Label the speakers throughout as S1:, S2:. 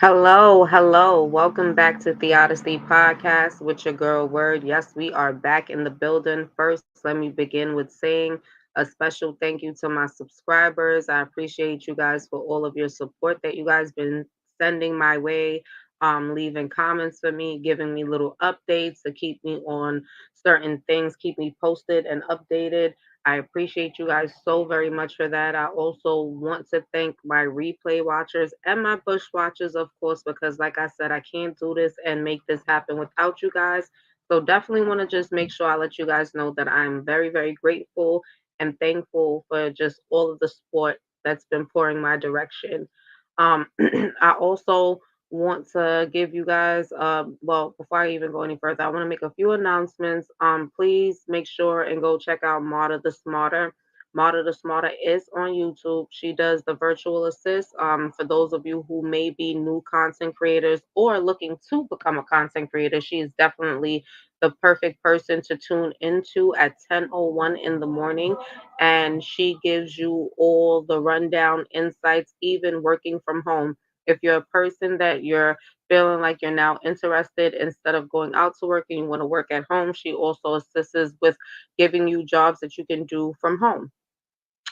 S1: Hello, hello. Welcome back to Theodicy Podcast with your girl Word. Yes, we are back in the building. First, let me begin with saying a special thank you to my subscribers. I appreciate you guys for all of your support that you guys been sending my way, leaving comments for me, giving me little updates to keep me on certain things, keep me posted and updated. I appreciate you guys so very much for that. I also want to thank my replay watchers and my bush watchers, of course, because like I said, I can't do this and make this happen without you guys. So definitely want to just make sure I let you guys know that I'm very, very grateful and thankful for just all of the support that's been pouring my direction. I also want to give you guys well, before I even go any further, I want to make a few announcements. Please make sure and go check out Marta the Smarter. Marta the Smarter is on YouTube. She does the virtual assist. For those of you who may be new content creators or looking to become a content creator, she is definitely the perfect person to tune into at 10:01 in the morning, and she gives you all the rundown insights even working from home. If you're a person that you're feeling like you're now interested, instead of going out to work and you want to work at home, she also assists with giving you jobs that you can do from home.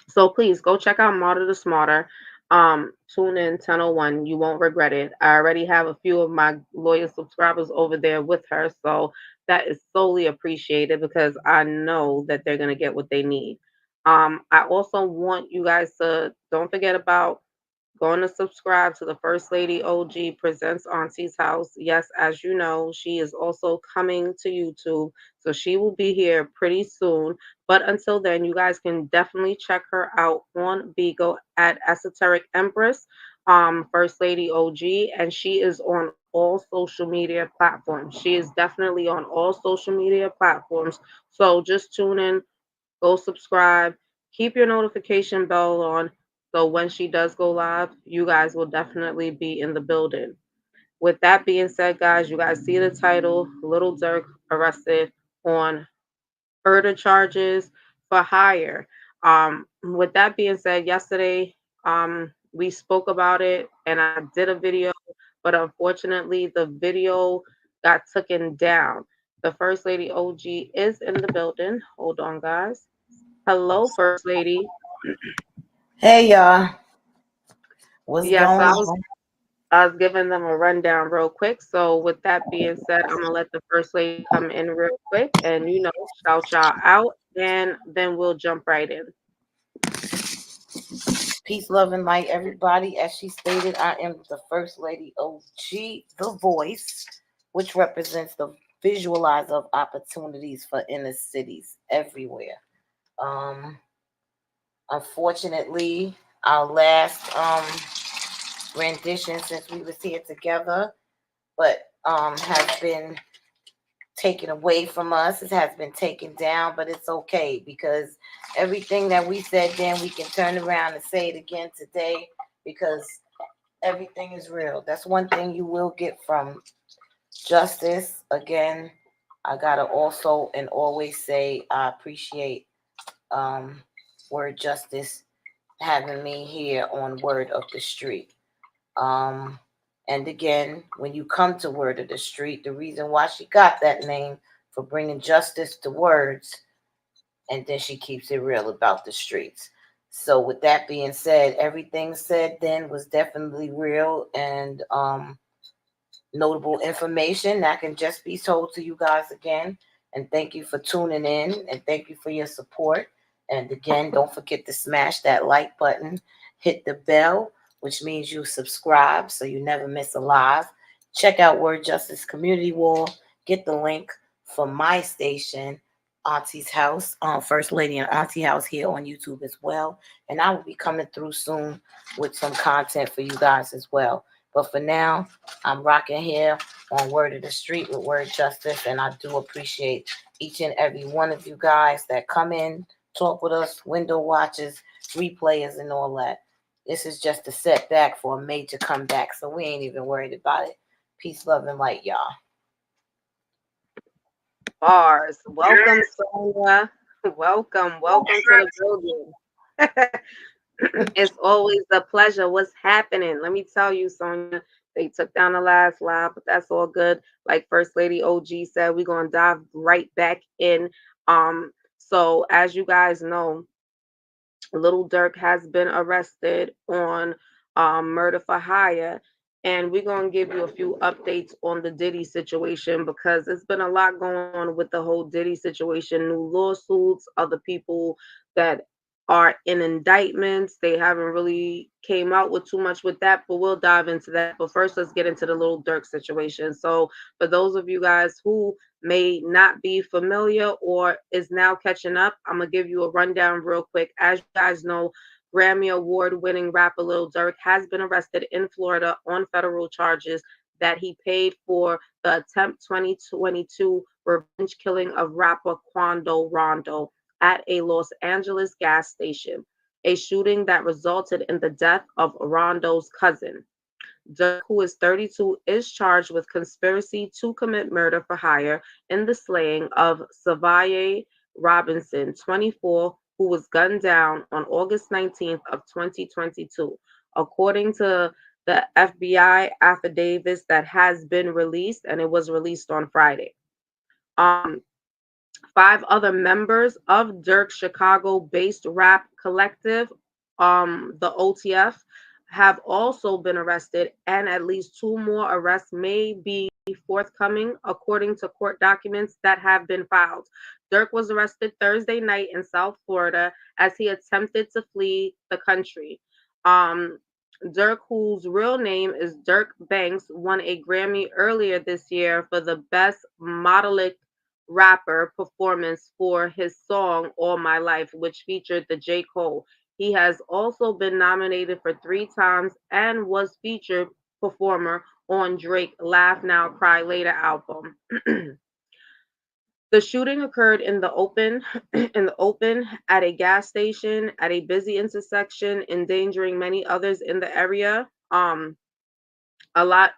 S1: So please go check out Marta the Smarter. Tune in 10:01. You won't regret it. I already have a few of my loyal subscribers over there with her. So that is solely appreciated because I know that they're going to get what they need. I also want you guys to don't forget about going to subscribe to the First Lady OG Presents Auntie's House. Yes, as you know, she is also coming to YouTube. So she will be here pretty soon. But until then, you guys can definitely check her out on Beagle at Esoteric Empress, First Lady OG, and she is on all social media platforms. She is definitely on all social media platforms. So just tune in, go subscribe, keep your notification bell on. So when she does go live, you guys will definitely be in the building. With that being said, guys, you guys see the title Little Durk arrested on murder charges for hire. With that being said, yesterday we spoke about it and I did a video, but unfortunately the video got taken down. The First Lady OG is in the building. Hold on, guys. Hello, First Lady.
S2: Hey y'all, what's
S1: Yes,
S2: going
S1: I was
S2: on?
S1: I was giving them a rundown real quick. So with that being said, I'm gonna let the First Lady come in real quick and shout y'all out, and then we'll jump right in.
S2: Peace, love, and light, everybody. As she stated, I am the First Lady OG, the voice, which represents the visualizer of opportunities for inner cities everywhere. Um, Unfortunately, our last rendition since we was here together, but has been taken away from us. It has been taken down, but it's okay because everything that we said then, we can turn around and say it again today because everything is real. That's one thing you will get from justice. Again, I gotta also and always say I appreciate um, Word Justice having me here on Word of the Street. Um, and again, when you come to Word of the Street, the reason why she got that name for bringing justice to words, and then she keeps it real about the streets. So, with that being said, everything said then was definitely real and notable information that can just be told to you guys again. And thank you for tuning in and thank you for your support. And again, don't forget to smash that like button, hit the bell, which means you subscribe so you never miss a live. Check out Word Justice Community Wall. Get the link for my station, Auntie's House, First Lady and Auntie House here on YouTube as well. And I will be coming through soon with some content for you guys as well. But for now, I'm rocking here on Word of the Street with Word Justice, and I do appreciate each and every one of you guys that come in, talk with us, window watchers, replayers, and all that. This is just a setback for a major comeback, so we ain't even worried about it. Peace, love, and light, y'all.
S1: Bars. Welcome, Sonia. Welcome to the building. It's always a pleasure. What's happening? Let me tell you, Sonia, They took down the last live, but that's all good. Like First Lady OG said, we're gonna dive right back in. So as you guys know, Little Durk has been arrested on murder for hire. And we're going to give you a few updates on the Diddy situation because it's been a lot going on with the whole Diddy situation. New lawsuits, other people that are in indictments. They haven't really came out with too much with that, but we'll dive into that. But first, let's get into the Little Durk situation. So, for those of you guys who may not be familiar or is now catching up, I'm gonna give you a rundown real quick. As you guys know, Grammy Award winning rapper Lil Durk has been arrested in Florida on federal charges that he paid for the attempt 2022 revenge killing of rapper Quando Rondo at a Los Angeles gas station, a shooting that resulted in the death of Rondo's cousin. Durk, who is 32, is charged with conspiracy to commit murder for hire in the slaying of Savaye Robinson, 24, who was gunned down on August 19th of 2022. According to the FBI affidavits that has been released, and it was released on Friday. Um, Five other members of Dirk's Chicago-based rap collective, the OTF, have also been arrested, and at least two more arrests may be forthcoming, according to court documents that have been filed. Dirk was arrested Thursday night in South Florida as he attempted to flee the country. Um, Dirk, whose real name is Dirk Banks, won a Grammy earlier this year for the Best Modelic Rapper performance for his song All My Life, which featured the J. Cole. He has also been nominated for three times and was featured performer on Drake Laugh Now Cry Later album. The shooting occurred in the open in the open at a gas station at a busy intersection, endangering many others in the area. A lot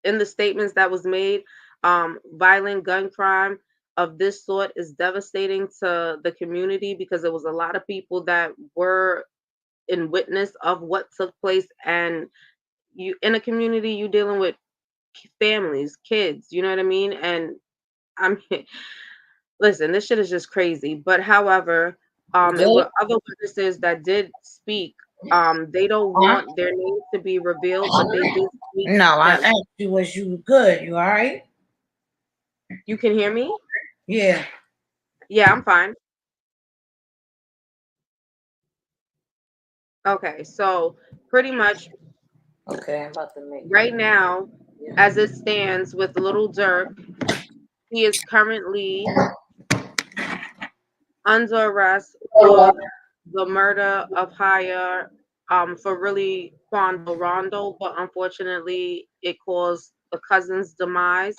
S1: in the statements that was made, violent gun crime of this sort is devastating to the community because there was a lot of people that were in witness of what took place, and you in a community you dealing with families, kids, you know what I mean? And I mean, listen, this shit is just crazy. But however, it
S2: Good.
S1: were other witnesses that did speak. They don't
S2: Huh?
S1: want their names to be revealed, but they did speak
S2: No, I
S1: that.
S2: asked you, was you good? You all right?
S1: You can hear me?
S2: Yeah.
S1: Yeah, I'm fine. Okay, so pretty much
S2: Okay, I'm about to make
S1: right now, as it stands with Little Durk, he is currently under arrest for the murder of hire, for really Quando Rondo, but unfortunately it caused the cousin's demise.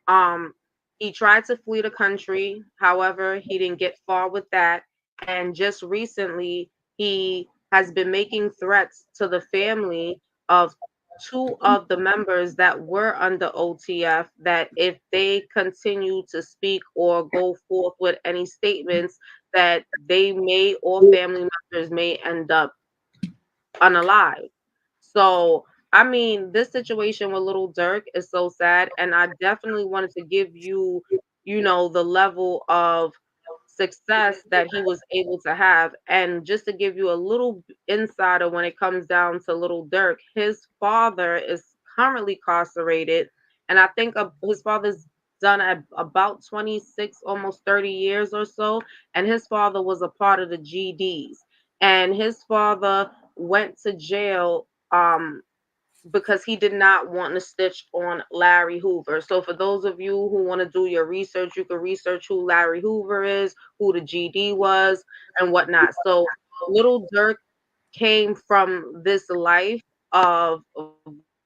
S1: Um, he tried to flee the country, however, he didn't get far with that. And just recently, he has been making threats to the family of two of the members that were under OTF that if they continue to speak or go forth with any statements, that they may or family members may end up unalive. So, I mean, this situation with Little Dirk is so sad, and I definitely wanted to give you, the level of success that he was able to have. And just to give you a little insider when it comes down to Little Dirk, his father is currently incarcerated, and I think his father's done about 26, almost 30 years or so, and his father was a part of the GDs. And his father went to jail because he did not want to stitch on Larry Hoover. So for those of you who want to do your research, you can research who Larry Hoover is, who the GD was, and whatnot. So Little Dirk came from this life of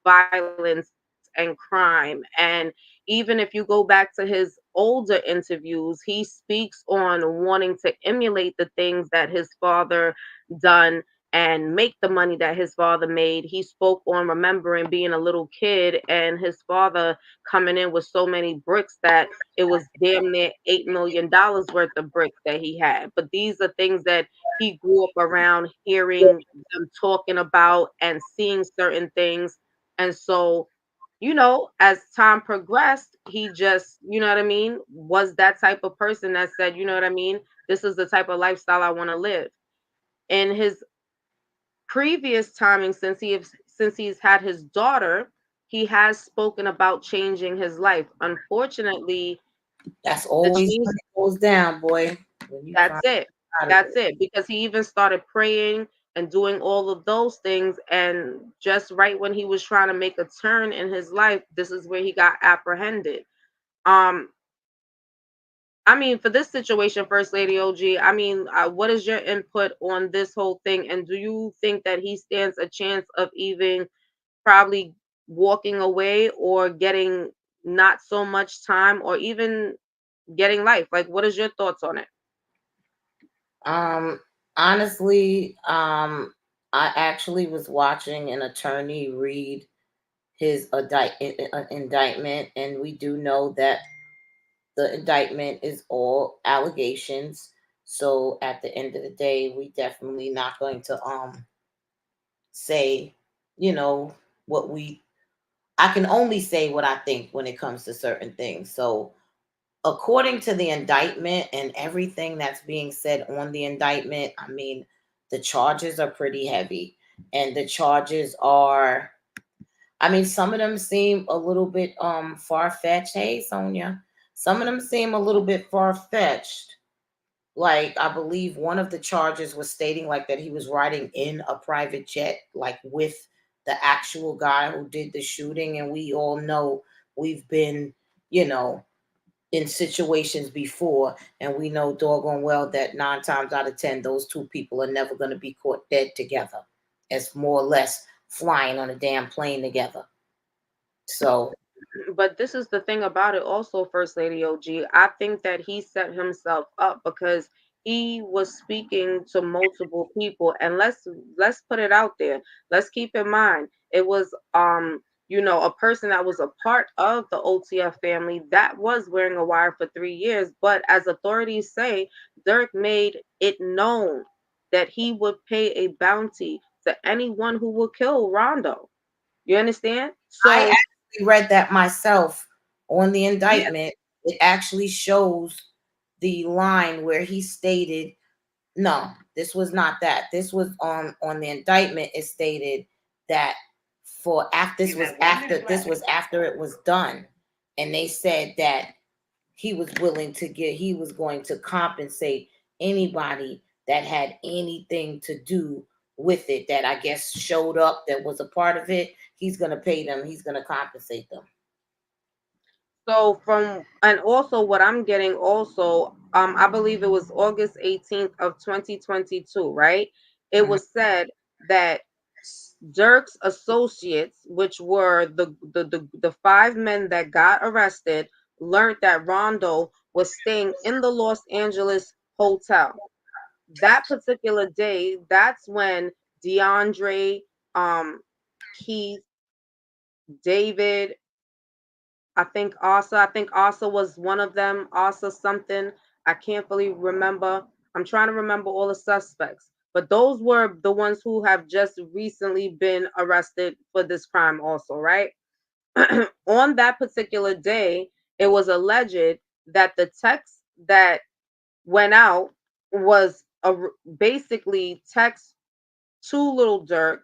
S1: violence and crime. And even if you go back to his older interviews, he speaks on wanting to emulate the things that his father done and make the money that his father made. He spoke on remembering being a little kid and his father coming in with so many bricks that it was damn near $8 million worth of bricks that he had. But these are things that he grew up around hearing them talking about and seeing certain things. And so as time progressed, he just, you know what I mean, was that type of person that said, you know what I mean, this is the type of lifestyle I want to live. In his previous timing, since he's had his daughter, he has spoken about changing his life. Unfortunately,
S2: That's
S1: the
S2: always
S1: change,
S2: when it goes down, boy. When you try
S1: that's it.
S2: out of
S1: That's
S2: it.
S1: it. Because he even started praying and doing all of those things. And just right when he was trying to make a turn in his life, this is where he got apprehended. Um, I mean, for this situation, First Lady OG, I mean, what is your input on this whole thing? And do you think that he stands a chance of even probably walking away or getting not so much time or even getting life? Like, what is your thoughts on it?
S2: Um, honestly, I actually was watching an attorney read his indictment, and we do know that the indictment is all allegations. So at the end of the day, we definitely not going to say, you know, what we. I can only say what I think when it comes to certain things. So according to the indictment and everything that's being said on the indictment, I mean, the charges are pretty heavy. And the charges are, I mean, some of them seem a little bit far fetched. Hey, Sonia. Some of them seem a little bit far fetched. Like, I believe one of the charges was stating like that he was riding in a private jet, like with the actual guy who did the shooting. And we all know we've been, you know, in situations before, and we know doggone well that 9 times out of 10, those two people are never going to be caught dead together. It's more or less flying on a damn plane together. So
S1: But this is the thing about it also, First Lady OG. I think that he set himself up because he was speaking to multiple people. And let's put it out there. Let's keep in mind it was a person that was a part of the OTF family that was wearing a wire for 3 years. But as authorities say, Dirk made it known that he would pay a bounty to anyone who will kill Rondo. You understand?
S2: I
S1: So
S2: actually read that myself on the
S1: yeah.
S2: indictment. It actually shows the line where he stated, no, this was not that. This was on the indictment. It stated that for after this was after it was done, and they said that he was going to compensate anybody that had anything to do with it, that I guess showed up, that was a part of it. He's going to pay them. He's going to compensate them.
S1: So from and also what I'm getting also, I believe it was August 18th of 2022, right? It
S2: Mhm.
S1: was said that Dirk's associates, which were the five men that got arrested, learned that Rondo was staying in the Los Angeles hotel. That particular day, that's when DeAndre, Keith, David, I think Asa was one of them. Asa something. I can't fully remember. I'm trying to remember all the suspects. But those were the ones who have just recently been arrested for this crime also, right? On that particular day, it was alleged that the text that went out was basically text to Little Durk,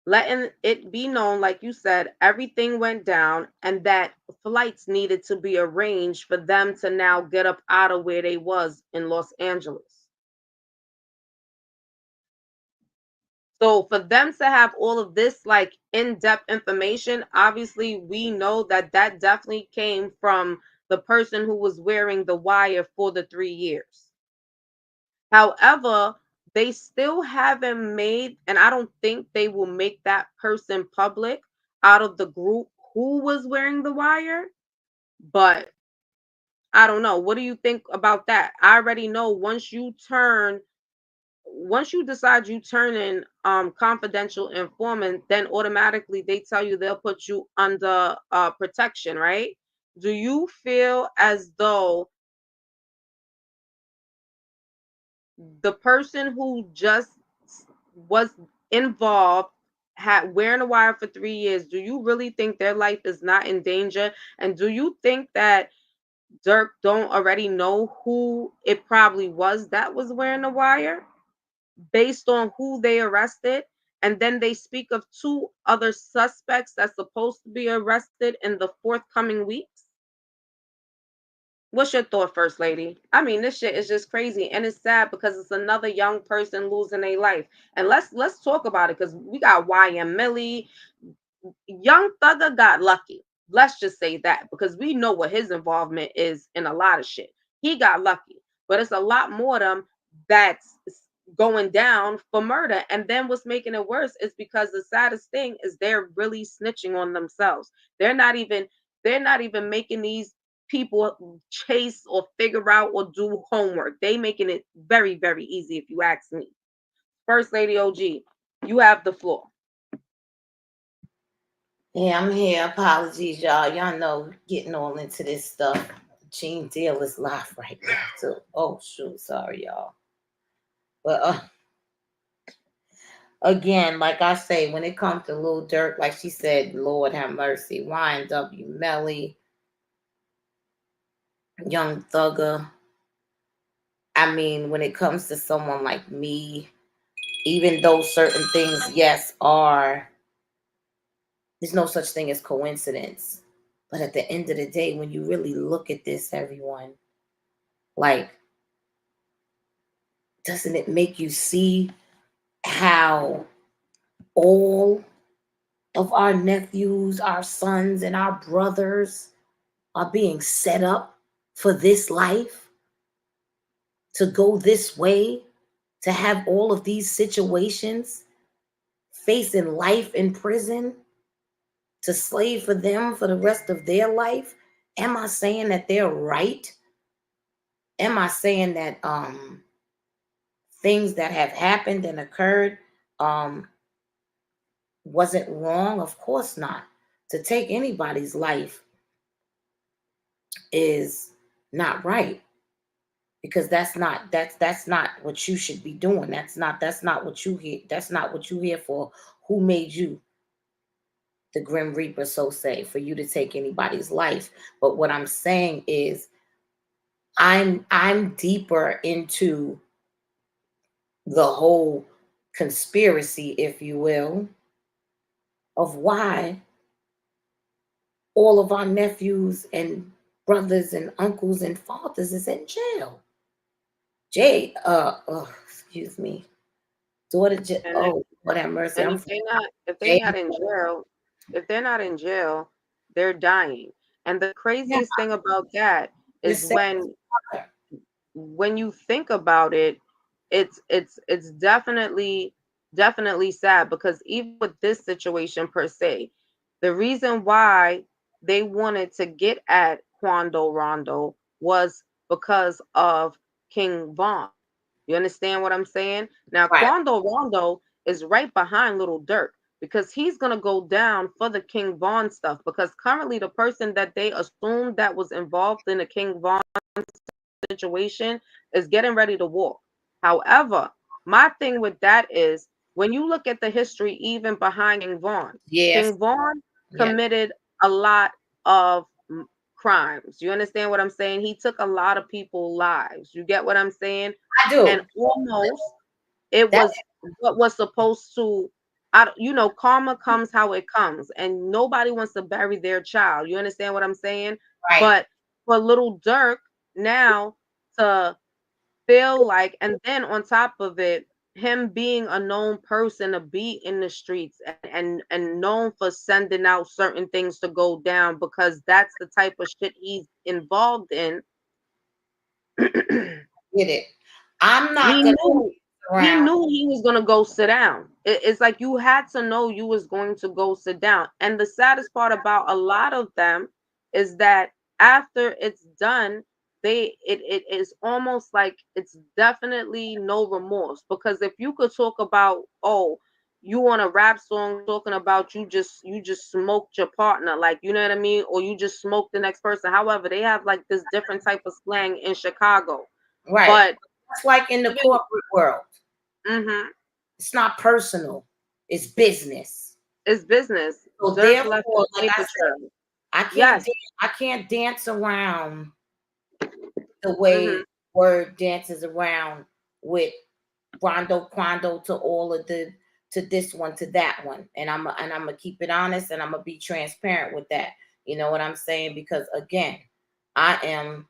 S1: letting it be known, like you said, everything went down and that flights needed to be arranged for them to now get up out of where they was in Los Angeles. So for them to have all of this like in-depth information, obviously we know that that definitely came from the person who was wearing the wire for the 3 years. However, they still haven't made, and I don't think they will make that person public out of the group who was wearing the wire. But I don't know. What do you think about that? I already know once you decide you turn in confidential informant, then automatically they tell you they'll put you under protection, right? Do you feel as though the person who just was involved wearing a wire for 3 years, do you really think their life is not in danger? And do you think that Dirk don't already know who it probably was that was wearing the wire based on who they arrested? And then they speak of two other suspects that's supposed to be arrested in the forthcoming weeks. What's your thought, First Lady? I mean, this shit is just crazy, and it's sad because it's another young person losing their life. And let's talk about it because we got YM Millie. Young Thugger got lucky. Let's just say that because we know what his involvement is in a lot of shit. He got lucky, but it's a lot more of them that's going down for murder. And then what's making it worse is because the saddest thing is they're really snitching on themselves. They're not even they're not even making these people chase or figure out or do homework. They making it very, very easy if you ask me. First Lady OG, you have the floor.
S2: Yeah, I'm here. Apologies, y'all. Y'all know getting all into this stuff. Gene Deal is live right now too. Oh shoot, sorry y'all. But again, like I say, when it comes to Lil Durk, like she said, Lord have mercy, YNW Melly, Young Thugger. I mean, when it comes to someone like me, even though certain things, yes, are there's no such thing as coincidence. But at the end of the day, when you really look at this, everyone, like, doesn't it make you see how all of our nephews, our sons, and our brothers are being set up for this life, to go this way, to have all of these situations, facing life in prison, to slave for them for the rest of their life? Am I saying that they're right? Am I saying that things that have happened and occurred um wasn't wrong? Of course not. To take anybody's life is not right, because that's not what you should be doing. That's not what you here. That's not what you here for. Who made you the Grim Reaper, so say, for you to take anybody's life? But what I'm saying is, I'm deeper into the whole conspiracy, if you will, of why all of our nephews and brothers and uncles and fathers is in jail. Jay, excuse me, daughter.
S1: And
S2: Oh, what have mercy.
S1: And
S2: I'm
S1: if
S2: from
S1: they not if they
S2: Jay.
S1: not in jail, if they're not in jail, they're dying. And the
S2: Yeah,
S1: craziest thing about that
S2: the
S1: is
S2: same mother.
S1: when you think about it, it's definitely sad because even with this situation per se, the reason why they wanted to get at Quando Rondo was because of King Von. You understand what I'm saying? Now,
S2: Right,
S1: Quando Rondo is right behind Little Dirk because he's going to go down for the King Von stuff because currently the person that they assumed that was involved in the King Von situation is getting ready to walk. However, my thing with that is when you look at the history even behind
S2: yes,
S1: King Vaughn
S2: yes,
S1: committed a lot of crimes. You understand what I'm saying? He took a lot of people's lives. You get what I'm saying?
S2: I do.
S1: And almost it
S2: That
S1: was what was supposed to karma comes how it comes, and nobody wants to bury their child. You understand what I'm saying?
S2: right.
S1: But for Little Dirk now to feel like, and then on top of it, him being a known person to be in the streets and known for sending out certain things to go down because that's the type of shit he's involved in.
S2: Get it. I'm not
S1: he
S2: gonna
S1: knew
S2: sit
S1: he
S2: around.
S1: knew he was gonna go sit down. It's like you had to know you was going to go sit down. And the saddest part about a lot of them is that after it's done, it is almost like it's definitely no remorse. Because if you could talk about, oh, you on a rap song talking about you just smoked your partner, like, you know what I mean, or you just smoked the next person. However, they have like this different type of slang in Chicago.
S2: Right.
S1: But
S2: That's like in the
S1: even
S2: corporate world.
S1: mhm.
S2: It's not personal. It's business.
S1: It's business.
S2: So
S1: Dirk left his
S2: therefore, like I
S1: paper
S2: said,
S1: trail.
S2: I can't
S1: Yes.
S2: dance, I can't dance around the
S1: Mhm.
S2: way word dances around with Rondo Quando to all of the to this one to that one. And I'm gonna keep it honest and I'm gonna be transparent with that. You know what I'm saying? Because again, I am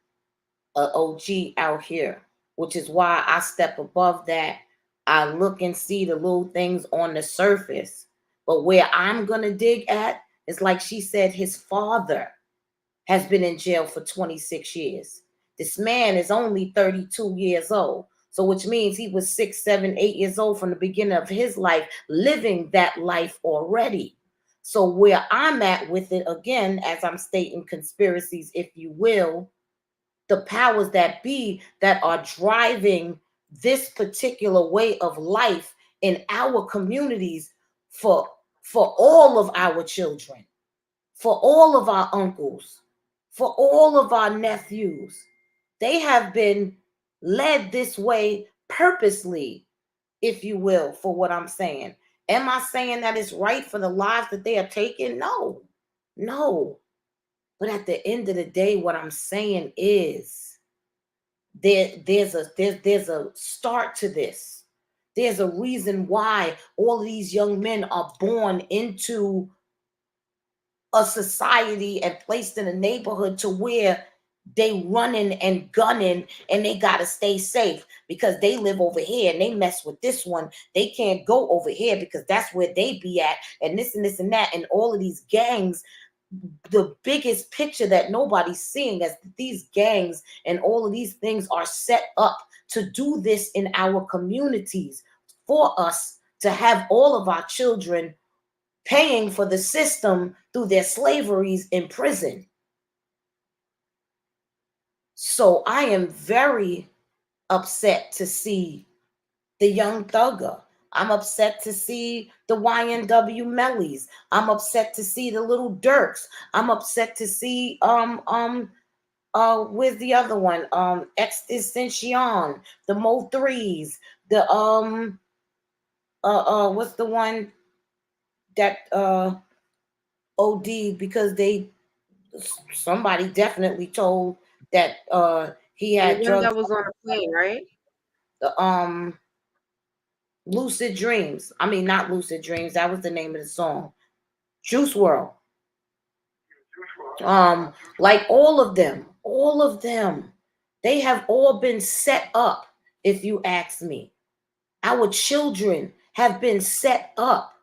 S2: a OG out here, which is why I step above that. I look and see the little things on the surface. But where I'm gonna dig at is like she said, his father has been in jail for 26 years. This man is only 32 years old. So, which means he was 6, 7, 8 years old from the beginning of his life, living that life already. So, where I'm at with it, again, as I'm stating conspiracies, if you will, the powers that be that are driving this particular way of life in our communities for for all of our children, for all of our uncles, for all of our nephews. They have been led this way purposely, if you will, for what I'm saying. Am I saying that it's right for the lives that they are taking? No, no. But at the end of the day, what I'm saying is there's a start to this. There's a reason why all of these young men are born into a society and placed in a neighborhood to where they running and gunning and they got to stay safe because they live over here and they mess with this one. They can't go over here because that's where they be at, and this and that, and all of these gangs. The biggest picture that nobody's seeing is that these gangs and all of these things are set up to do this in our communities for us to have all of our children paying for the system through their slaveries in prison. So I am very upset to see the Young Thugger. I'm upset to see the YNW Mellies. I'm upset to see the Little Durks. I'm upset to see where's the other one? Extension, the Mo threes, the what's the one that OD because they somebody definitely told that he
S1: The
S2: had
S1: one
S2: drugs.
S1: that was on the plane, right?
S2: The Lucid Dreams. I mean, not Lucid Dreams. That was the name of the song. Juice World. Like all of them, they have all been set up. If you ask me, our children have been set up.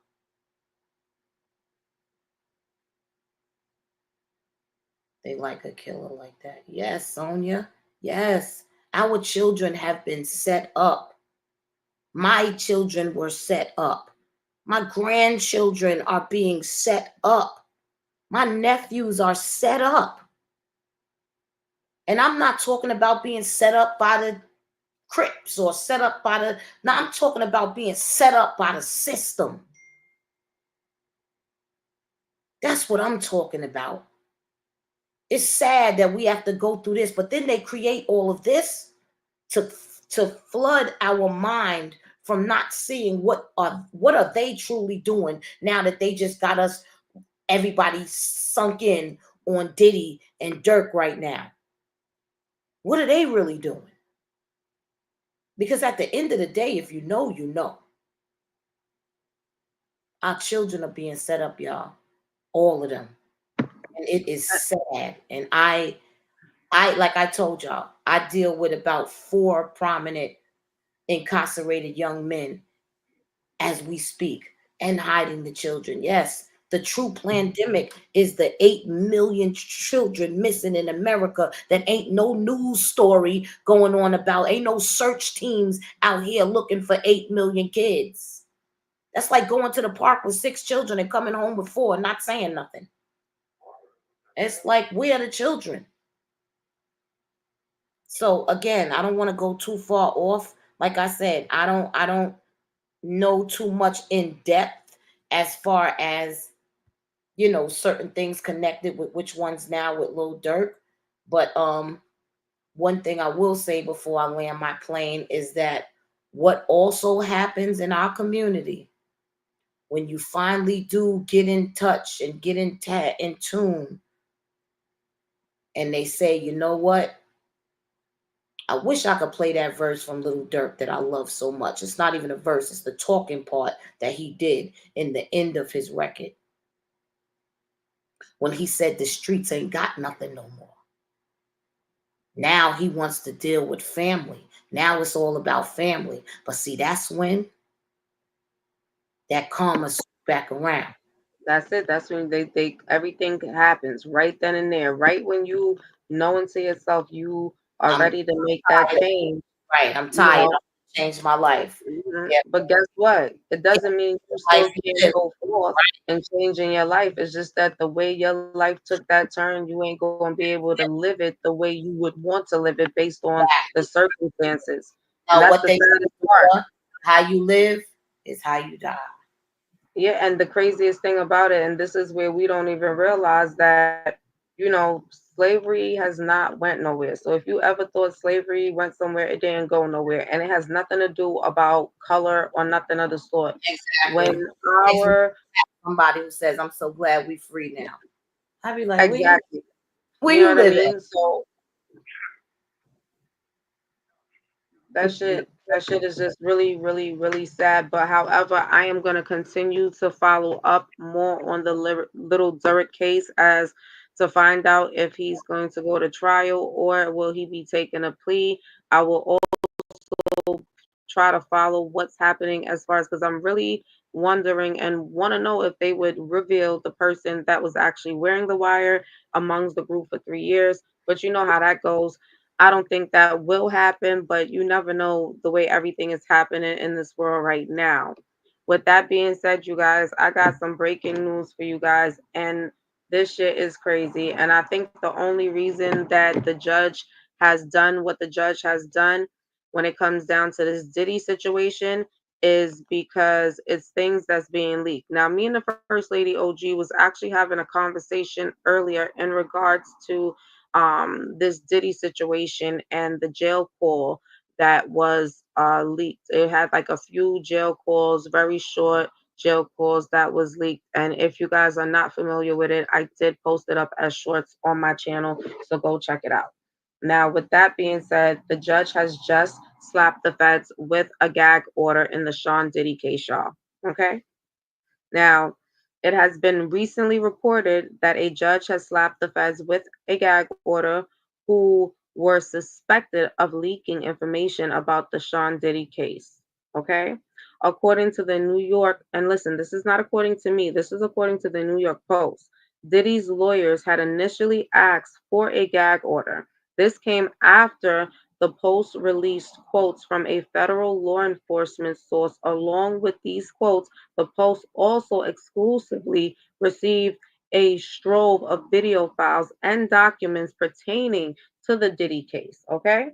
S2: They like a killer like that. Yes, Sonia. Yes, our children have been set up. My children were set up. My grandchildren are being set up. My nephews are set up. And I'm not talking about being set up by the Crips or set up by the. No, I'm talking about being set up by the system. That's what I'm talking about. It's sad that we have to go through this, but then they create all of this to flood our mind from not seeing what are they truly doing now that they just got us everybody sunk in on Diddy and Durk right now. What are they really doing? Because at the end of the day, if you know, you know. Our children are being set up, y'all. All of them. And it is sad. And I like I told y'all, I deal with about 4 prominent incarcerated young men as we speak and hiding the children. Yes, the true pandemic is the 8 million children missing in America that ain't no news story going on about. Ain't no search teams out here looking for 8 million kids. That's like going to the park with 6 children and coming home with 4 and not saying nothing. It's like, where are the children? So again, I don't want to go too far off. Like I said, I don't know too much in depth as far as certain things connected with which ones now with Lil Durk. But one thing I will say before I land my plane is that what also happens in our community when you finally do get in touch and get in tune, and they say, you know what? I wish I could play that verse from Little Durk that I love so much. It's not even a verse, it's the talking part that he did in the end of his record when he said the streets ain't got nothing no more. Now he wants to deal with family. Now it's all about family. But see, that's when that karma back around.
S1: That's it. That's when they everything happens right then and there. Right when you know into yourself you are
S2: I'm
S1: ready to make that
S2: tired.
S1: change,
S2: Right. I'm
S1: you
S2: tired.
S1: know.
S2: I changed my life. Yeah.
S1: But guess what? It
S2: Yeah.
S1: doesn't mean you
S2: Life
S1: still
S2: you
S1: can't
S2: live.
S1: go forth and change in your life. It's just that the way your life took that turn, you ain't gonna be able to live it the way you would want to live it based on the
S2: Exactly.
S1: circumstances. And
S2: Now,
S1: that's
S2: what
S1: the
S2: they say
S1: saddest part.
S2: before, how you live is how you die.
S1: Yeah, and the craziest thing about it, and this is where we don't even realize that, slavery has not went nowhere. So if you ever thought slavery went somewhere, it didn't go nowhere. And it has nothing to do about color or nothing of the sort. When
S2: Exactly. Makes me
S1: our
S2: somebody who says, I'm so glad we free now. I be like,
S1: exactly,
S2: where
S1: you know
S2: you
S1: what I
S2: live at?
S1: mean? So that shit is just really, really, really sad. But however, I am gonna continue to follow up more on the little Durk case as to find out if he's going to go to trial or will he be taking a plea. I will try to follow what's happening as far as because I'm really wondering and want to know if they would reveal the person that was actually wearing the wire amongst the group for 3 years. But you know how that goes. I don't think that will happen, but you never know the way everything is happening in this world right now. With that being said, you guys, I got some breaking news for you guys, and this shit is crazy. And I think the only reason that the judge has done what the judge has done when it comes down to this Diddy situation is because it's things that's being leaked. Now, me and the First Lady OG was actually having a conversation earlier in regards to this Diddy situation and the jail call that was leaked. It had like a few jail calls, very short jail calls that was leaked. And if you guys are not familiar with it, I did post it up as shorts on my channel, so go check it out. Now, with that being said, the judge has just slapped the feds with a gag order in the Sean Diddy case, y'all. Okay? Now, it has been recently reported that a judge has slapped the feds with a gag order who were suspected of leaking information about the Sean Diddy case. Okay? According to the New York, and listen, this is not according to me, this is according to the New York Post. Diddy's lawyers had initially asked for a gag order. This came after the Post released quotes from a federal law enforcement source. Along with these quotes, the Post also exclusively received a trove of video files and documents pertaining to the Diddy case. Okay.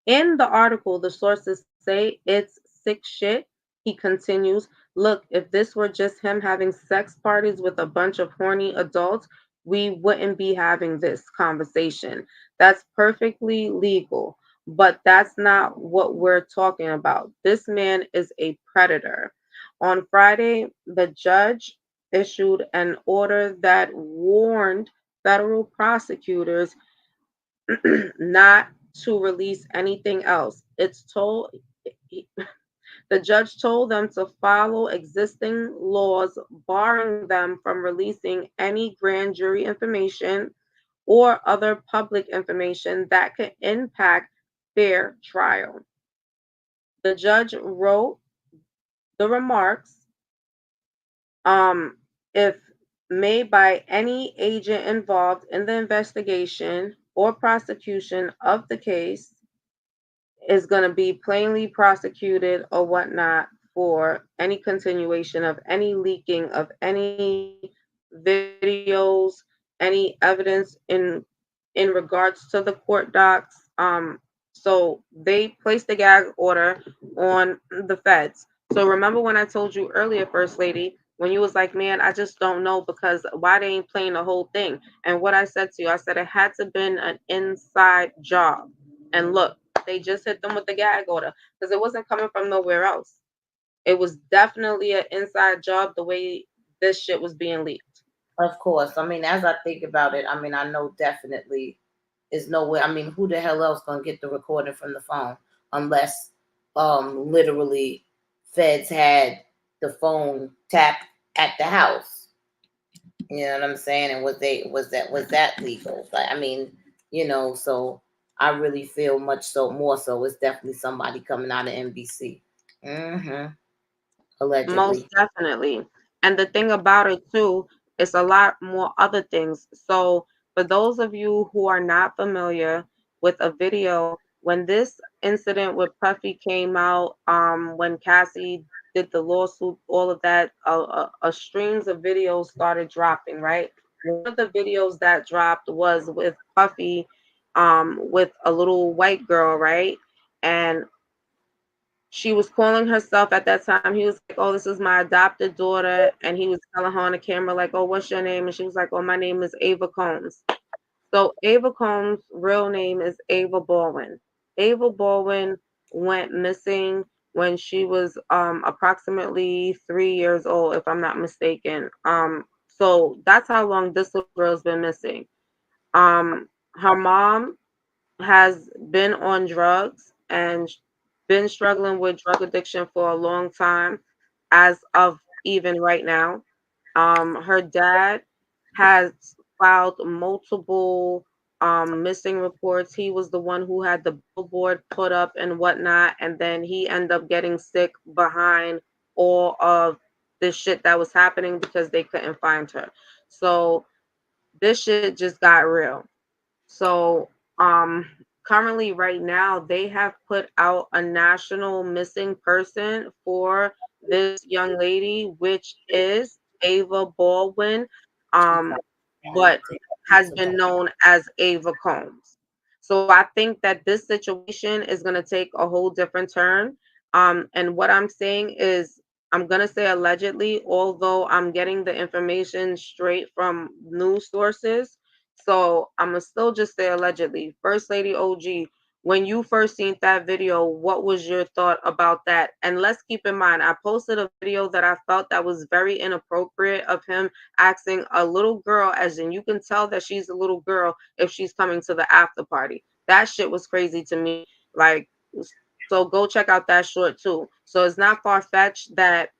S1: In the article, the sources say it's sick shit. He continues, look, if this were just him having sex parties with a bunch of horny adults, we wouldn't be having this conversation. That's perfectly legal, but that's not what we're talking about. This man is a predator. On Friday, the judge issued an order that warned federal prosecutors not to release anything else. The judge told them to follow existing laws barring them from releasing any grand jury information or other public information that could impact fair trial. The judge wrote the remarks, if made by any agent involved in the investigation or prosecution of the case, is going to be plainly prosecuted or whatnot for any continuation of any leaking of any videos, any evidence in regards to the court docs. So they placed the gag order on the feds. So remember when I told you earlier, First Lady, when you was like, man, I just don't know because why they ain't playing the whole thing. And what I said to you, I said it had to been an inside job. And look, they just hit them with the gag order because it wasn't coming from nowhere else. It was definitely an inside job the way this shit was being leaked.
S2: Of course. I mean, as I think about it, I mean, I know definitely is no way. I mean, who the hell else gonna get the recording from the phone unless literally feds had the phone tapped at the house. You know what I'm saying? And was that legal? Like, I mean, so I really feel much so more so it's definitely somebody coming out of NBC. Mm-hmm.
S1: Most
S2: Allegedly.
S1: definitely. And the thing about it too, it's a lot more other things. So for those of you who are not familiar with a video, when this incident with Puffy came out, when Cassie did the lawsuit, all of that, streams of videos started dropping, right? One of the videos that dropped was with Puffy, with a little white girl, right? And she was calling herself at that time. He was like, "Oh, this is my adopted daughter," and he was telling her on the camera, like, "Oh, what's your name?" And she was like, "Oh, my name is Ava Combs." So Ava Combs' real name is Ava Baldwin. Ava Baldwin went missing when she was approximately 3 years old, if I'm not mistaken. So that's how long this little girl's been missing. Her mom has been on drugs and been struggling with drug addiction for a long time, as of even right now. Her dad has filed multiple missing reports. He was the one who had the billboard put up and whatnot, and then he ended up getting sick behind all of this shit that was happening because they couldn't find her. So this shit just got real. So, um, currently, right now, they have put out a national missing person for this young lady, which is Ava Baldwin, um, but has been known as Ava Combs. So I think that this situation is going to take a whole different turn. And what I'm saying is, I'm going to say allegedly, although I'm getting the information straight from news sources. So I'm gonna still just say allegedly. First Lady OG, when you first seen that video, what was your thought about that? And let's keep in mind, I posted a video that I felt that was very inappropriate of him asking a little girl, as in you can tell that she's a little girl if she's coming to the after party. That shit was crazy to me. Like, so go check out that short too. So it's not far fetched that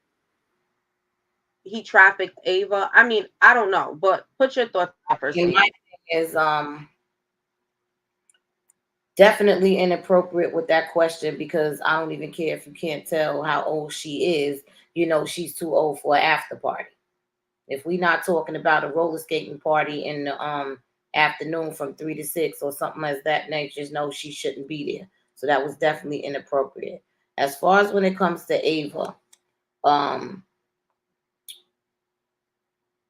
S1: he trafficked Ava. I mean, I don't know, but put your thoughts on that first,
S2: And
S1: lady.
S2: my thing is definitely inappropriate with that question because I don't even care if you can't tell how old she is. She's too old for an after party. If we not talking about a roller skating party in the afternoon from 3 to 6 or something as that nature, no, she shouldn't be there. So that was definitely inappropriate. As far as when it comes to Ava, um,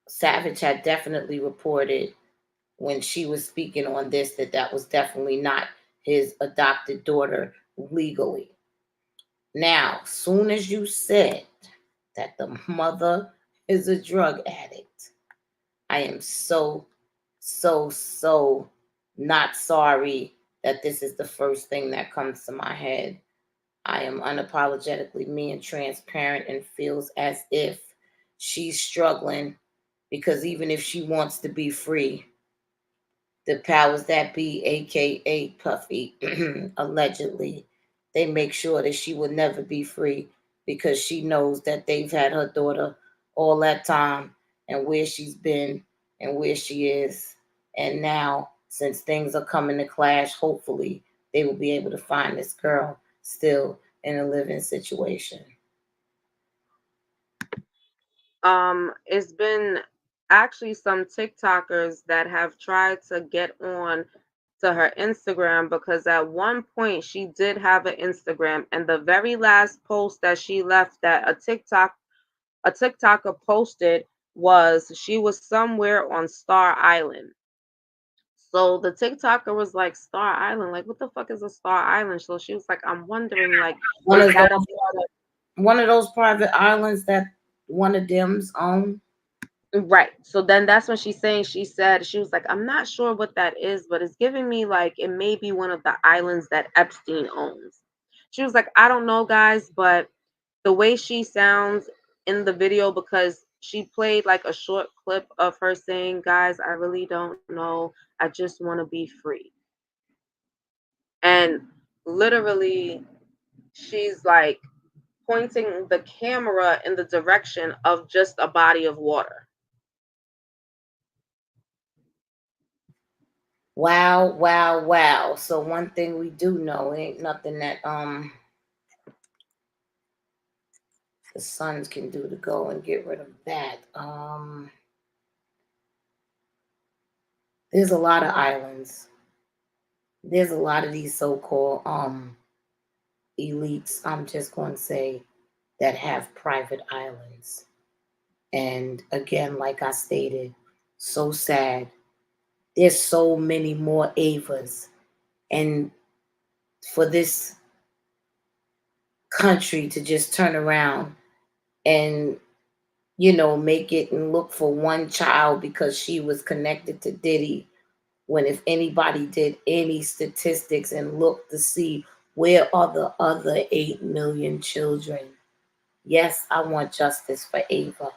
S2: Savage had definitely reported when she was speaking on this that was definitely not his adopted daughter legally. Now, soon as you said that the mother is a drug addict, I am so, so, so not sorry that this is the first thing that comes to my head. I am unapologetically me and transparent and feels as if she's struggling because even if she wants to be free, the powers that be, aka Puffy, allegedly, they make sure that she will never be free because she knows that they've had her daughter all that time and where she's been and where she is. And now, since things are coming to clash, hopefully they will be able to find this girl still in a living situation.
S1: It's been actually some TikTokers that have tried to get on to her Instagram because at one point she did have an Instagram, and the very last post that she left that a TikToker posted was she was somewhere on Star Island. So the TikToker was like, Star Island, like what the fuck is a Star Island? So she was like, I'm wondering, like,
S2: One
S1: is
S2: of
S1: that a
S2: those
S1: part of
S2: one of those private islands that one of them's own.
S1: Right. So then that's when she's saying, she said, she was like, I'm not sure what that is, but it's giving me like it may be one of the islands that Epstein owns. She was like, I don't know, guys, but The way she sounds in the video, because she played like a short clip of her saying, "Guys, I really don't know. I just want to be free." And literally, she's like pointing the camera in the direction of just a body of water.
S2: Wow, wow, wow. So one thing we do know, ain't nothing that the sons can do to go and get rid of that. There's a lot of islands. There's a lot of these so-called elites, I'm just going to say, that have private islands. And again, like I stated, so sad. There's so many more Avas. And for this country to just turn around and, make it and look for one child because she was connected to Diddy, when if anybody did any statistics and looked to see where are the other 8 million children. Yes, I want justice for Ava.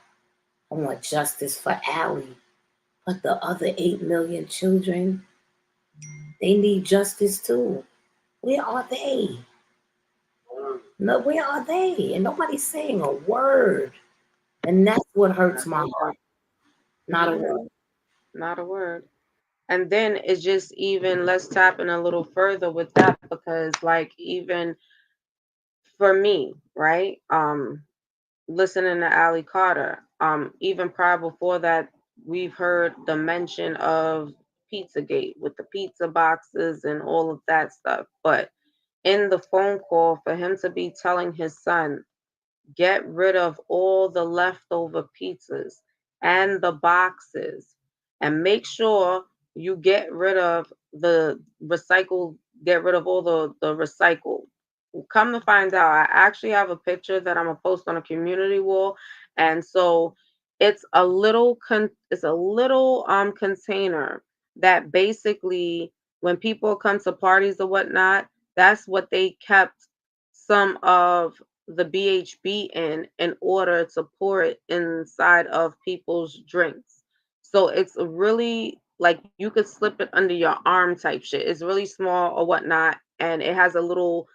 S2: I want justice for Allie. But the other 8 million children, they need justice too. Where are they? No, where are they? And nobody's saying a word. And that's what hurts my heart. Not a word.
S1: Mhm. Not a word. And then it's just, even let's tap in a little further with that, because like, even for me, right? Listening to Ali Carter, even prior before that, we've heard the mention of Pizzagate with the pizza boxes and all of that stuff. But in the phone call, for him to be telling his son, get rid of all the leftover pizzas and the boxes, and make sure you get rid of the recycle, get rid of all the recycle. Come to find out, I actually have a picture that I'm gonna post on a community wall. And so it's a little container that basically, when people come to parties or whatnot, that's what they kept some of the BHB in order to pour it inside of people's drinks. So it's really like you could slip it under your arm type shit. It's really small or whatnot, and it has a little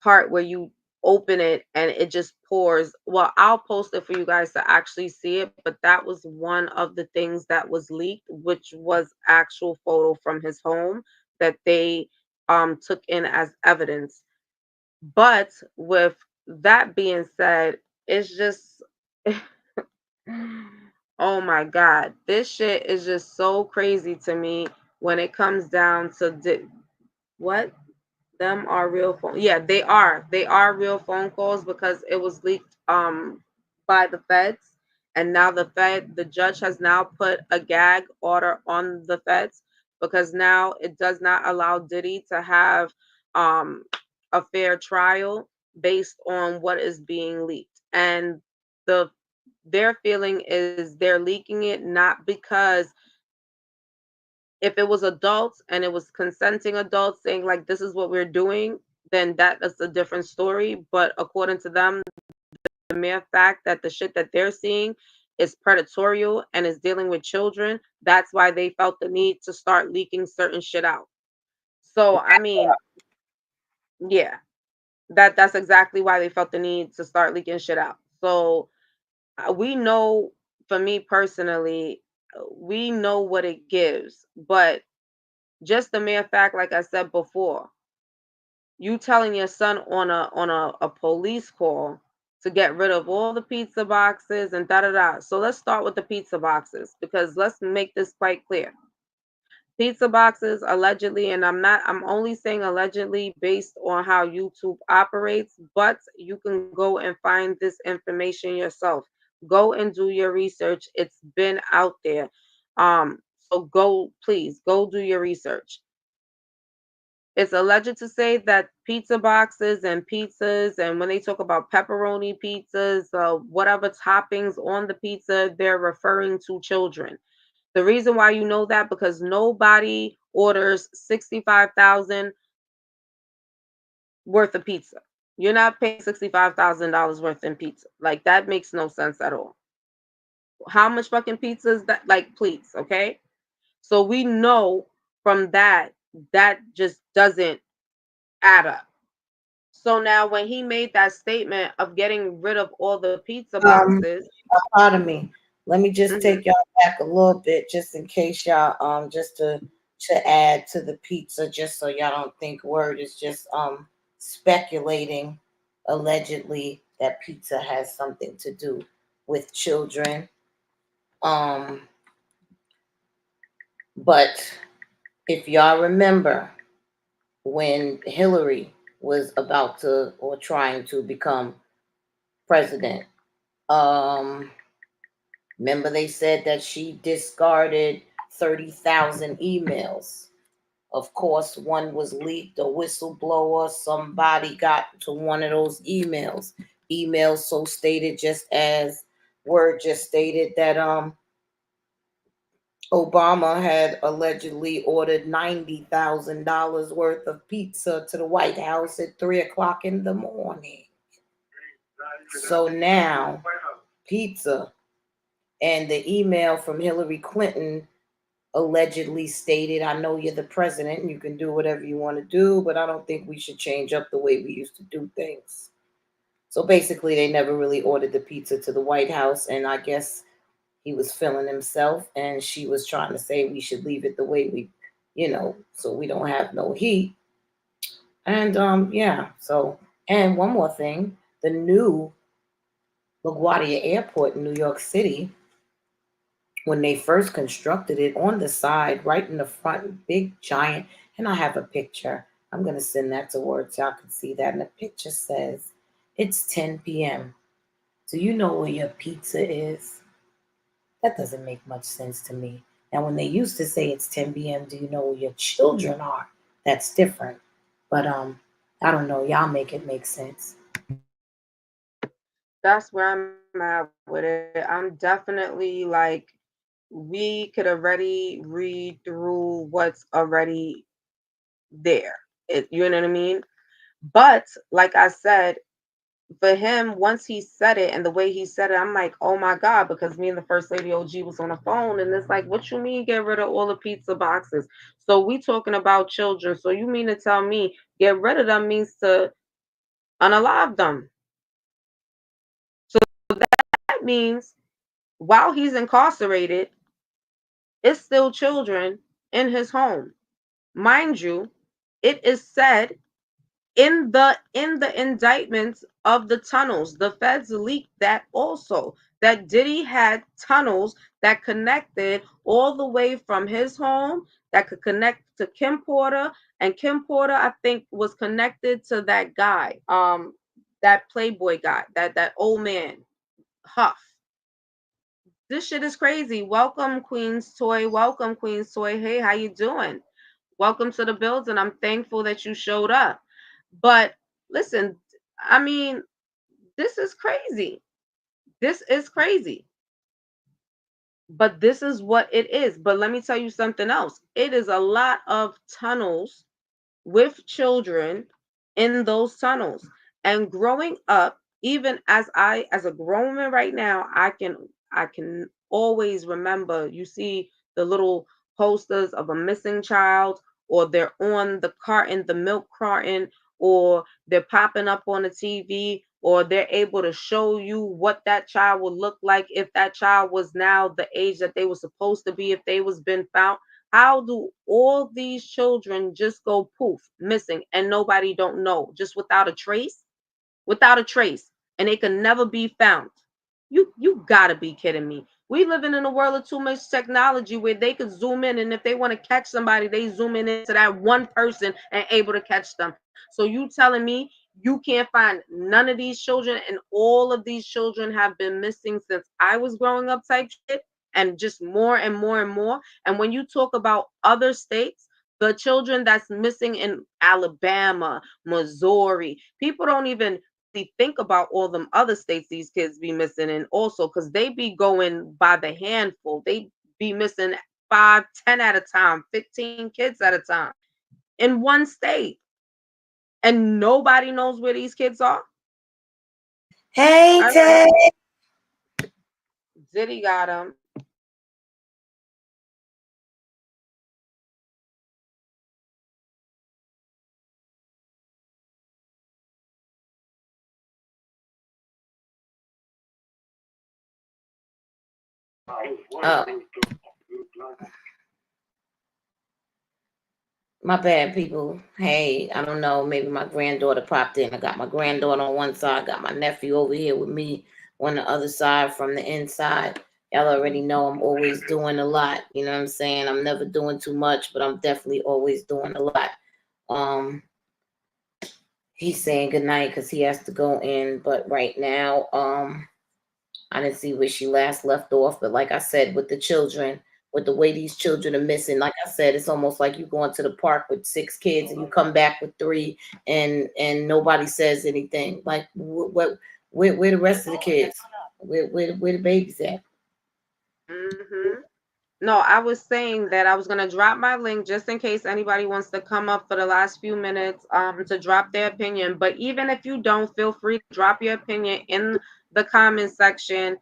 S1: part where you open it and it just pours. Well, I'll post it for you guys to actually see it, but that was one of the things that was leaked, which was actual photo from his home that they took in as evidence. But with that being said, it's just oh my god, this shit is just so crazy to me when it comes down to what? Them are real phone. Yeah, they are. They are real phone calls, because it was leaked by the feds, and now the judge has now put a gag order on the feds, because now it does not allow Diddy to have um a fair trial based on what is being leaked. And the their feeling is they're leaking it not because, if it was adults and it was consenting adults saying like, this is what we're doing, then that's a different story. But according to them, the mere fact that the shit that they're seeing is predatorial and is dealing with children, that's why they felt the need to start leaking certain shit out. So I mean, yeah, that's exactly why they felt the need to start leaking shit out. So we know, for me personally, we know what it gives. But just the mere fact, like I said before, you telling your son on a police call to get rid of all the pizza boxes and da da da. So let's start with the pizza boxes, because let's make this quite clear. Pizza boxes allegedly, and I'm only saying allegedly based on how YouTube operates, but you can go and find this information yourself. Go and do your research. It's been out there. So go, please go do your research. It's alleged to say that pizza boxes and pizzas, and when they talk about pepperoni pizzas, whatever toppings on the pizza, they're referring to children. The reason why you know that, because nobody orders 65,000 worth of pizza. You're not paying $65,000 worth in pizza. Like that makes no sense at all. How much fucking pizza is that? Like, please, okay? So we know from that that just doesn't add up. So now when he made that statement of getting rid of all the pizza
S2: Um,
S1: boxes,
S2: Pardon me. Let me just
S1: mhm,
S2: take y'all back a little bit, just in case y'all just to add to the pizza, just so y'all don't think word is just speculating allegedly that pizza has something to do with children. Um, but if y'all remember when Hillary was about to or trying to become president, um, remember they said that she discarded 30,000 emails. Of course, one was leaked, a whistleblower, somebody got to one of those emails. Emails so stated, just as Word just stated, that Obama had allegedly ordered $90,000 worth of pizza to the White House at 3 o'clock in the morning. So now, pizza and the email from Hillary Clinton allegedly stated, I know you're the president and you can do whatever you want to do, but I don't think we should change up the way we used to do things. So basically, they never really ordered the pizza to the White House, and I guess he was feeling himself, and she was trying to say we should leave it the way we, so we don't have no heat. And yeah, so, and one more thing, the new LaGuardia Airport in New York City, when they first constructed it, on the side, right in the front, big giant, and I have a picture. I'm gonna send that to Word so y'all can see that. And the picture says it's 10 p.m. Do you know where your pizza is? That doesn't make much sense to me. Now, when they used to say it's 10 p.m., do you know where your children are? That's different. But I don't know. Y'all make it make sense.
S1: that's where I'm at with it. I'm definitely like, we could already read through what's already there. You know what I mean? But like I said, for him, once he said it and the way he said it, I'm like, oh my God, because me and the first lady OG was on the phone, and it's like, what you mean get rid of all the pizza boxes? So we talking about children. So you mean to tell me get rid of them means to unalive them? So that means while he's incarcerated, it's still children in his home. Mind you, it is said in the indictments of the tunnels, the feds leaked that also, that Diddy had tunnels that connected all the way from his home, that could connect to Kim Porter, and Kim Porter I think was connected to that guy, that Playboy guy, that old man Huff. This shit is crazy. Welcome Queen's Toy, welcome Queen's Toy. Hey, how you doing? Welcome to the building. I'm thankful that you showed up. But listen, I mean, this is crazy. This is crazy. But this is what it is. But let me tell you something else. It is a lot of tunnels with children in those tunnels. And growing up, even as a grown man right now, I can always remember, you see the little posters of a missing child, or they're on the carton, the milk carton, or they're popping up on the TV, or they're able to show you what that child would look like if that child was now the age that they were supposed to be if they was been found. How do all these children just go poof, missing, and nobody don't know, just without a trace? Without a trace, and they can never be found. You gotta be kidding me. We living in a world of too much technology where they could zoom in, and if they want to catch somebody, they zoom in into that one person and able to catch them. So you telling me you can't find none of these children, and all of these children have been missing since I was growing up type shit, and just more and more and more. And when you talk about other states, the children that's missing in Alabama, Missouri, people don't even really think about all them other states these kids be missing in also, because they be going by the handful. They be missing 5, 10 at a time, 15 kids at a time in one state. and nobody knows where these kids are.
S2: Hey,
S1: All right,
S2: Tay.
S1: Diddy got them.
S2: Uh, my bad, people. Hey, I don't know. Maybe my granddaughter popped in. I got my granddaughter on one side, got my nephew over here with me on the other side from the inside. Y'all already know I'm always doing a lot. You know what I'm saying? I'm never doing too much, but I'm definitely always doing a lot. Um, he's saying goodnight because he has to go in, but right now, I didn't see where she last left off, but like I said, with the children, with the way these children are missing, like I said, it's almost like you going to the park with 6 kids and you come back with 3, and nobody says anything. Like where the rest of the kids? Where the babies at?
S1: Mm-hmm. No, I was saying that I was gonna drop my link just in case anybody wants to come up for the last few minutes to drop their opinion. But even if you don't, feel free to drop your opinion in the comment section.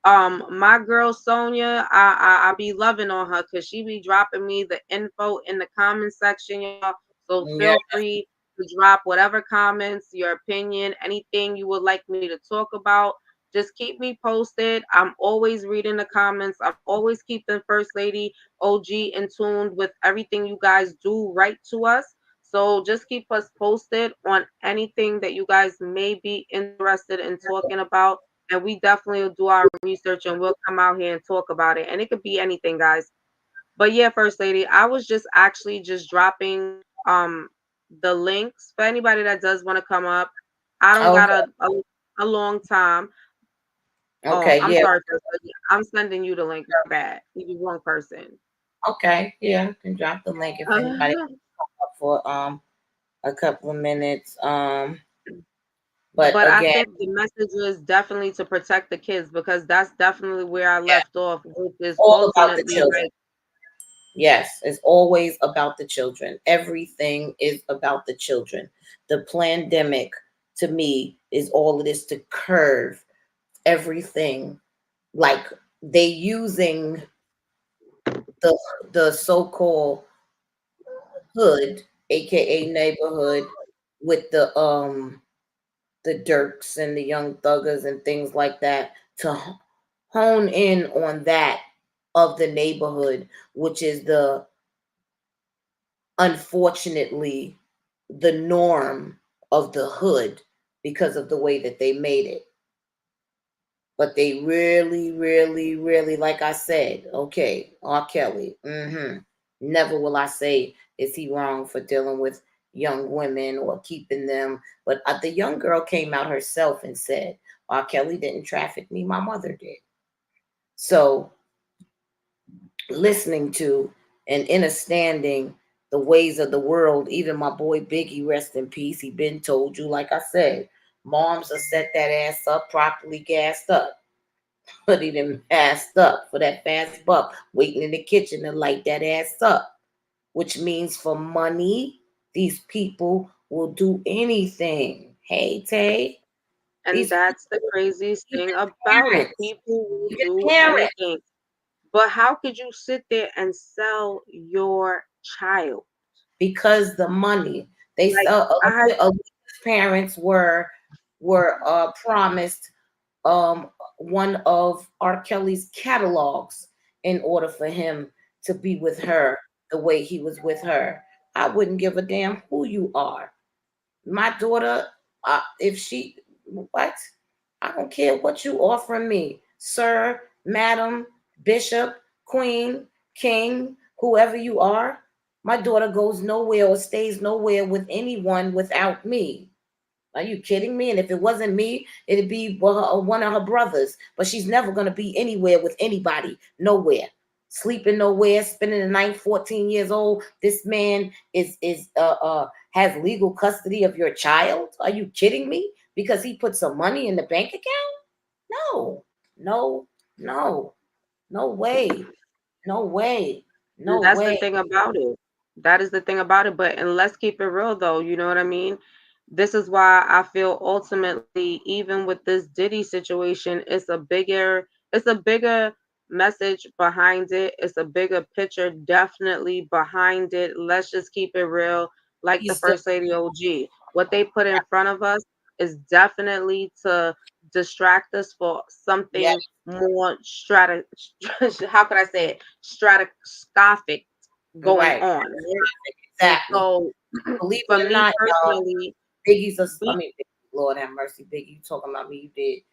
S1: My girl Sonia, I be loving on her because she be dropping me the info in the comment section, y'all. So
S2: Yeah.
S1: feel free to drop whatever comments, your opinion, anything you would like me to talk about. Just keep me posted. I'm always reading the comments. I'm always keeping First Lady OG in tune with everything you guys do write to us. So just keep us posted on anything that you guys may be interested in talking about. And we definitely will do our research and we'll come out here and talk about it. And it could be anything, guys. But yeah, First Lady, I was just actually just dropping the links for anybody that does want to come up. I don't got
S2: Okay.
S1: a long time. Oh,
S2: Okay.
S1: I'm
S2: Yeah.
S1: sorry, First Lady. I'm sending you the link. My bad. You the wrong person.
S2: Okay. Yeah. You can drop the link if anybody up for a couple of minutes. But
S1: But I
S2: again,
S1: think the message is definitely to protect the kids because that's definitely where I
S2: yeah,
S1: left off, which is
S2: all about the
S1: ultimately
S2: children.
S1: like,
S2: Yes, it's always about the children. Everything is about the children. The pandemic, to me, is all it is to curve everything. Like they using the the so-called hood, aka neighborhood, with the Dirks and the Young Thuggers and things like that to hone in on that of the neighborhood, which is the unfortunately the norm of the hood because of the way that they made it. But they really, really, really, like I said, okay, R. Kelly, never will I say is he wrong for dealing with young women or keeping them. But the young girl came out herself and said, R. Kelly didn't traffic me, my mother did. So listening to and understanding the ways of the world. Even my boy Biggie, rest in peace, he been told you, like I said, moms will set that ass up properly gassed up. Put it in gassed up for that fast buck, waiting in the kitchen to light that ass up. Which means for money, these people will do anything. Hey Tay,
S1: and
S2: these
S1: that's the craziest
S2: even
S1: thing about it.
S2: parents,
S1: People will
S2: even
S1: do
S2: parents,
S1: anything. But how could you sit there and sell your child?
S2: because the money they
S1: Like
S2: sell.
S1: I
S2: Alicia's parents were promised one of R. Kelly's catalogs in order for him to be with her the way he was with her. I wouldn't give a damn who you are. My daughter, if she, what? I don't care what you offering me, sir, madam, bishop, queen, king, whoever you are. My daughter goes nowhere or stays nowhere with anyone without me. Are you kidding me? And if it wasn't me, it'd be one of her brothers. But she's never going to be anywhere with anybody, nowhere. Sleeping nowhere, spending the night, 14 years old. This man has legal custody of your child. Are you kidding me? Because he put some money in the bank account? No, no, no, no way, no way, no
S1: that's the
S2: way.
S1: thing about it. That is the thing about it. But and let's keep it real though, you know what I mean? This is why I feel ultimately, even with this Diddy situation, it's a bigger message behind it. It's a bigger picture definitely behind it. Let's just keep it real. Like the
S2: He's still
S1: First Lady OG. What they put in front of us is definitely to distract us for
S2: yeah,
S1: something more how could I say it? Stratoscopic going
S2: right.
S1: on, right? And
S2: Exactly.
S1: so
S2: Believe
S1: for
S2: it or
S1: me
S2: not, y'all,
S1: personally,
S2: Biggie's a I
S1: we
S2: mean Lord have mercy, Biggie, you talking about me, you did.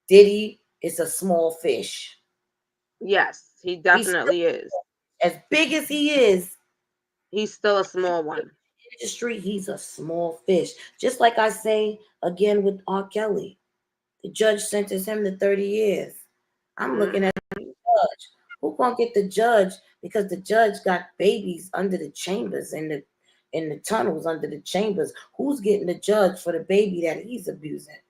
S2: Diddy is a small fish.
S1: yes, he
S2: He's still
S1: definitely is.
S2: as big as he is
S1: He's still a small one.
S2: industry, he's a small fish. Just like I say again with R. Kelly. The judge sentenced him to 30 years. I'm looking at
S1: Mhm.
S2: the judge. Who gonna get the judge? Because the judge got babies under the chambers in the tunnels under the chambers. Who's getting the judge for the baby that he's abusing?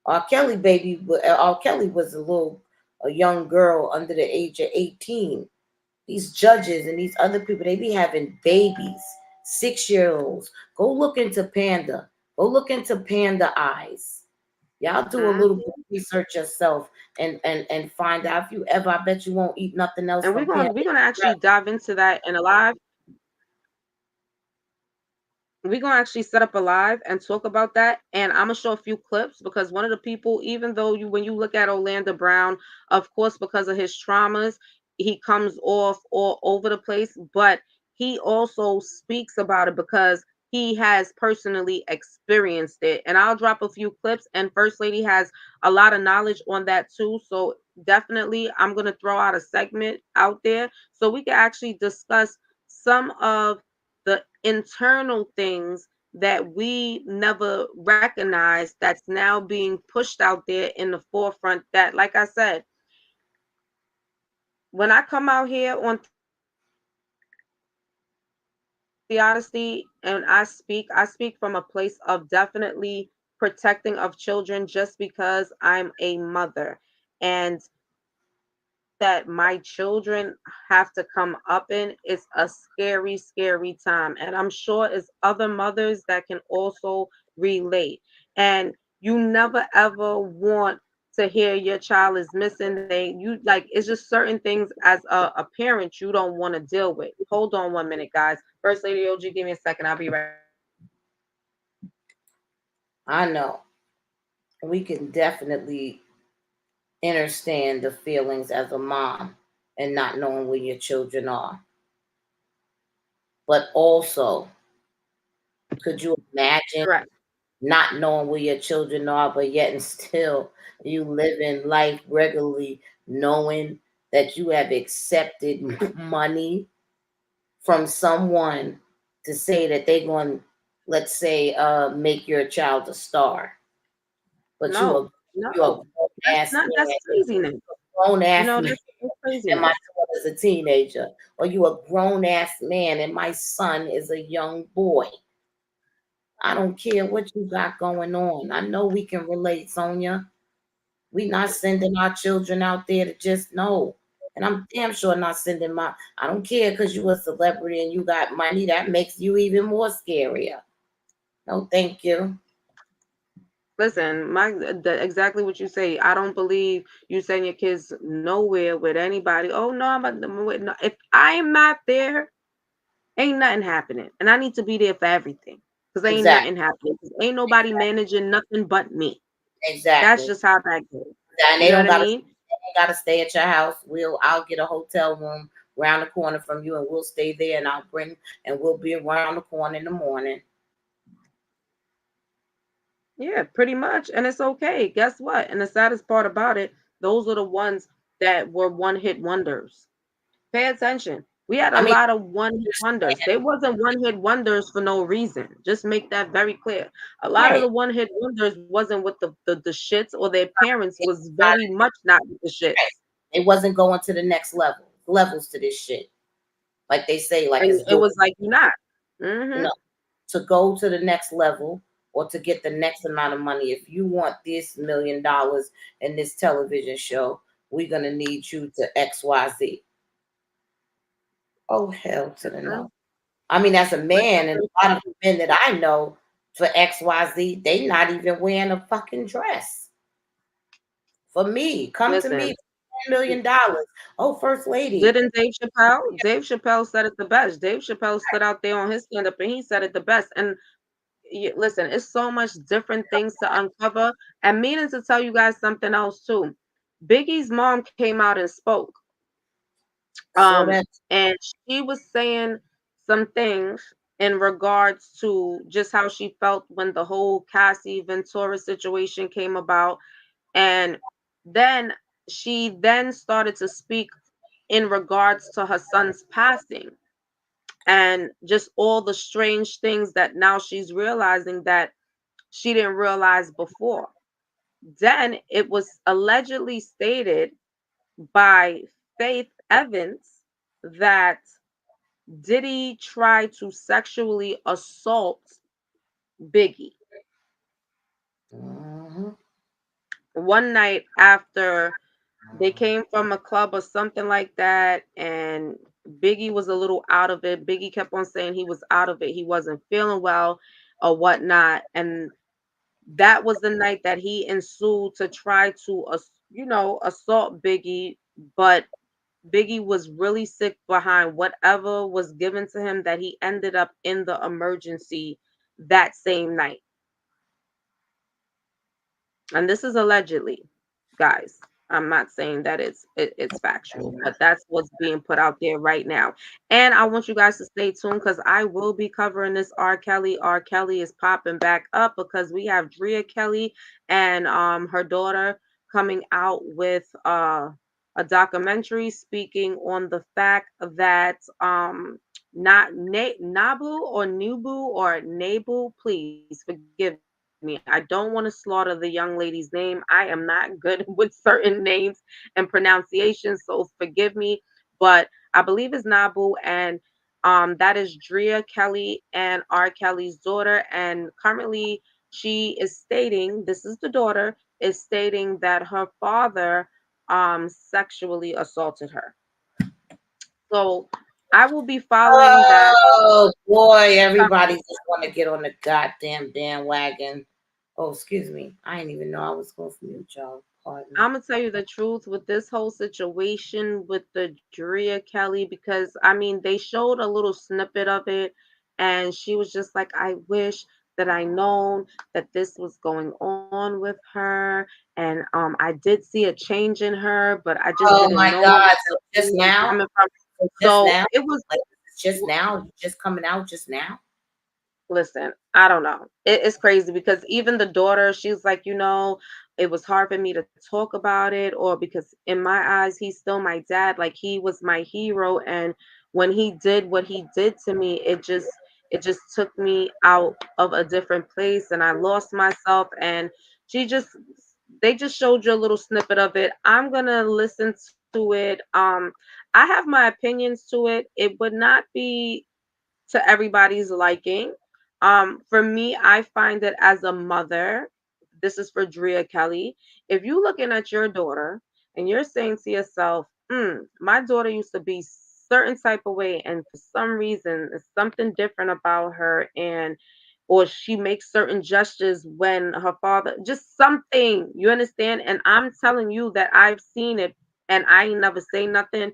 S2: R. Kelly was a young girl under the age of 18. These judges and these other people, they be having babies, 6 year olds. Go look into Panda. Go look into Panda Eyes. Y'all do a little bit
S1: Mhm.
S2: of research yourself and find out if you ever. I bet you won't eat nothing else
S1: And we're
S2: from Panda
S1: gonna we're gonna
S2: Express.
S1: actually dive into that in a live. We're gonna actually set up a live and talk about that. And I'm gonna show a few clips because one of the people, even though when you look at Orlando Brown, of course, because of his traumas, he comes off all over the place, but he also speaks about it because he has personally experienced it. And I'll drop a few clips, and First Lady has a lot of knowledge on that too. So definitely I'm gonna throw out a segment out there so we can actually discuss some of the internal things that we never recognized that's now being pushed out there in the forefront that, like I said, when I come out here on the honesty and I speak from a place of definitely protecting of children just because I'm a mother. And that my children have to come up in is a scary, scary time. And I'm sure it's other mothers that can also relate. And you never ever want to hear your child is missing. It's just certain things as a parent you don't want to deal with. Hold on 1 minute, guys. First Lady OG, give me a second. I'll be right.
S2: I know we can definitely understand the feelings as a mom and not knowing where your children are. But also, could you imagine
S1: Correct.
S2: not knowing where your children are, but yet and still you live in life regularly, knowing that you have accepted money from someone to say that they're going, let's say, make your child a star, but
S1: No,
S2: you a
S1: no,
S2: grown ass
S1: that's
S2: man,
S1: craziness.
S2: grown
S1: You
S2: ass
S1: know,
S2: man,
S1: that's
S2: and my
S1: craziness.
S2: daughter's a teenager, or you a grown ass man and my son is a young boy. I don't care what you got going on. I know we can relate, Sonia. We not sending our children out there to just know. And I'm damn sure not sending my I don't care because you a celebrity and you got money. That makes you even more scarier. No, thank you.
S1: Listen, exactly what you say. I don't believe you send your kids nowhere with anybody. Oh no, no. If I am not there, ain't nothing happening, and I need to be there for everything because ain't
S2: Exactly.
S1: nothing happening. 'Cause ain't nobody managing nothing but me. That's
S2: Exactly.
S1: just how that goes.
S2: And
S1: You know what I mean?
S2: they ain't gotta stay at your house. I'll get a hotel room around the corner from you and we'll stay there and we'll be around the corner in the morning.
S1: Yeah, pretty much, and it's okay. Guess what? And the saddest part about it, those are the ones that were one hit wonders. Pay attention. We had a
S2: I mean,
S1: lot of one hit wonders. They wasn't one hit wonders for no reason. Just make that very clear. A lot of
S2: right.
S1: the one hit wonders wasn't with the shits, or their parents was very much not with the shits.
S2: They wasn't going to the next levels to this shit. Like they say, like
S1: And
S2: it's
S1: it
S2: doing.
S1: was like you not. Mm-hmm.
S2: No, to go to the next level or to get the next amount of money. If you want this $1 million in this television show, we're gonna need you to XYZ. Oh hell to the no. I mean, as a
S1: Like I
S2: man, and
S1: said,
S2: a lot of men that I know, for XYZ. They not even wearing a fucking dress. For me, come to me,
S1: Listen,
S2: $1 million. Oh, first lady.
S1: didn't Dave Chappelle? Dave Chappelle said it the best. Dave Chappelle stood out there on his stand up and he said it the best. And listen, it's so much different things to uncover. And meaning to tell you guys something else too. Biggie's mom came out and spoke.
S2: So
S1: Um,
S2: that
S1: and she was saying some things in regards to just how she felt when the whole Cassie Ventura situation came about. And then she then started to speak in regards to her son's passing and just all the strange things that now she's realizing that she didn't realize before. Then it was allegedly stated by Faith Evans that Diddy tried to sexually assault Biggie
S2: mhm.
S1: one night after they came from a club or something like that, and Biggie was a little out of it. Biggie kept on saying he was out of it, he wasn't feeling well or whatnot, and that was the night that he ensued to try to assault Biggie. But Biggie was really sick behind whatever was given to him that he ended up in the emergency that same night. And this is allegedly, guys. I'm not saying that it's factual, but that's what's being put out there right now. And I want you guys to stay tuned because I will be covering this R. Kelly. R. Kelly is popping back up because we have Drea Kelly and her daughter coming out with a documentary speaking on the fact that not Nabu or Nubu or Nabu, please forgive me. I don't want to slaughter the young lady's name. I am not good with certain names and pronunciations, so forgive me. But I believe it's Nabu, and that is Drea Kelly and R. Kelly's daughter. And currently, she is stating, this is the daughter, is stating that her father sexually assaulted her. So I will be following that.
S2: Oh boy, everybody just want to get on the goddamn bandwagon. Oh, excuse me. I didn't even know I was going to mute y'all. Pardon me.
S1: I'm gonna tell you the truth with this whole situation with the Drea Kelly, because I mean they showed a little snippet of it, and she was just like, "I wish that I known that this was going on with her, and I did see a change in her, but I just
S2: Oh
S1: didn't
S2: my
S1: know
S2: God.
S1: where
S2: So
S1: she
S2: just
S1: was
S2: now?
S1: coming from."
S2: So just
S1: So
S2: now?
S1: it was.
S2: Like just now? Just coming out just now?
S1: Listen, I don't know. It's crazy because even the daughter, she's like, it was hard for me to talk about it, or because in my eyes, he's still my dad. Like he was my hero, and when he did what he did to me, it just took me out of a different place, and I lost myself. And she just, they just showed you a little snippet of it. I'm gonna listen to it. I have my opinions to it. It would not be to everybody's liking. For me, I find that as a mother, this is for Drea Kelly. If you looking at your daughter and you're saying to yourself, my daughter used to be certain type of way, and for some reason, it's something different about her, and or she makes certain gestures when her father, just something, you understand? And I'm telling you that I've seen it, and I ain't never say nothing.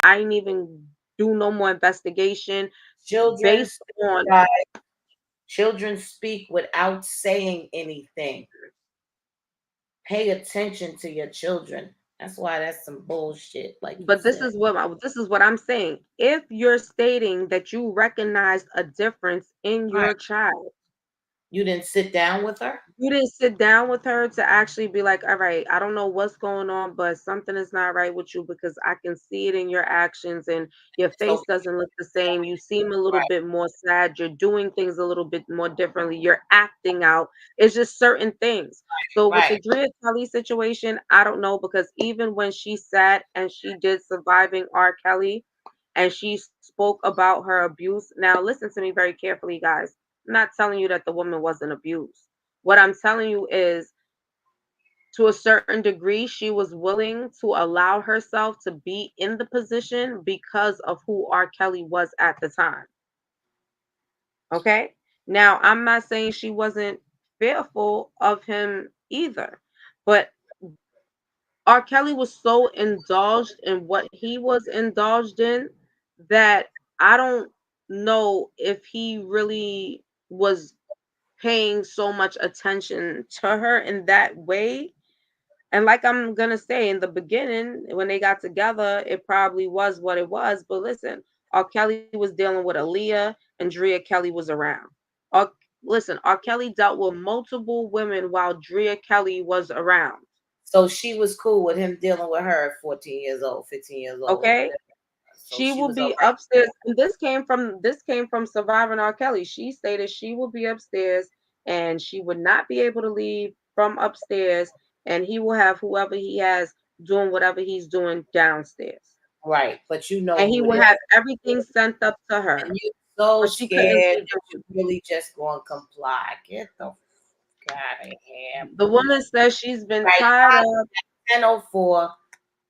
S1: I ain't even do no more investigation based
S2: Children speak,
S1: on.
S2: guys. Children speak without saying anything. Pay attention to your children. That's why that's some bullshit, like you
S1: But this
S2: said.
S1: is what I'm saying. If you're stating that you recognized a difference in
S2: Right.
S1: your child,
S2: You didn't sit down with her?
S1: you didn't sit down with her to actually be like, all right, I don't know what's going on, but something is not right with you because I can see it in your actions and your
S2: It's okay.
S1: face doesn't look the same. You seem a little
S2: Right,
S1: bit more sad. You're doing things a little bit more differently. You're acting out. It's just certain things. So with the
S2: right.
S1: Drea Kelly situation, I don't know because even when she sat and she did Surviving R. Kelly and she spoke about her abuse. Now, listen to me very carefully, guys. I'm not telling you that the woman wasn't abused. What I'm telling you is, to a certain degree, she was willing to allow herself to be in the position because of who R. Kelly was at the time. Okay. Now, I'm not saying she wasn't fearful of him either, but R. Kelly was so indulged in what he was indulged in that I don't know if he really was paying so much attention to her in that way. And like I'm gonna say in the beginning, when they got together, it probably was what it was. But listen, R. Kelly was dealing with Aaliyah and Drea Kelly was around. R, listen, R. Kelly dealt with multiple women while Drea Kelly was around.
S2: So she was cool with him dealing with her at 14 years old, 15 years old, or
S1: Okay,
S2: whatever. So
S1: she
S2: she
S1: will
S2: was all
S1: be
S2: right.
S1: upstairs. And this came from surviving R. Kelly. She stated she will be upstairs and she would not be able to leave from upstairs, and he will have whoever he has doing whatever he's doing downstairs.
S2: Right. But you know
S1: And he
S2: who it
S1: will
S2: is.
S1: have everything sent up to
S2: And
S1: her,
S2: you're so
S1: but she couldn't
S2: scared
S1: leave
S2: that you
S1: him.
S2: really just going to comply. Get the fuck out of here,
S1: The
S2: please.
S1: woman says she's been
S2: Right.
S1: tied up.
S2: 10:04.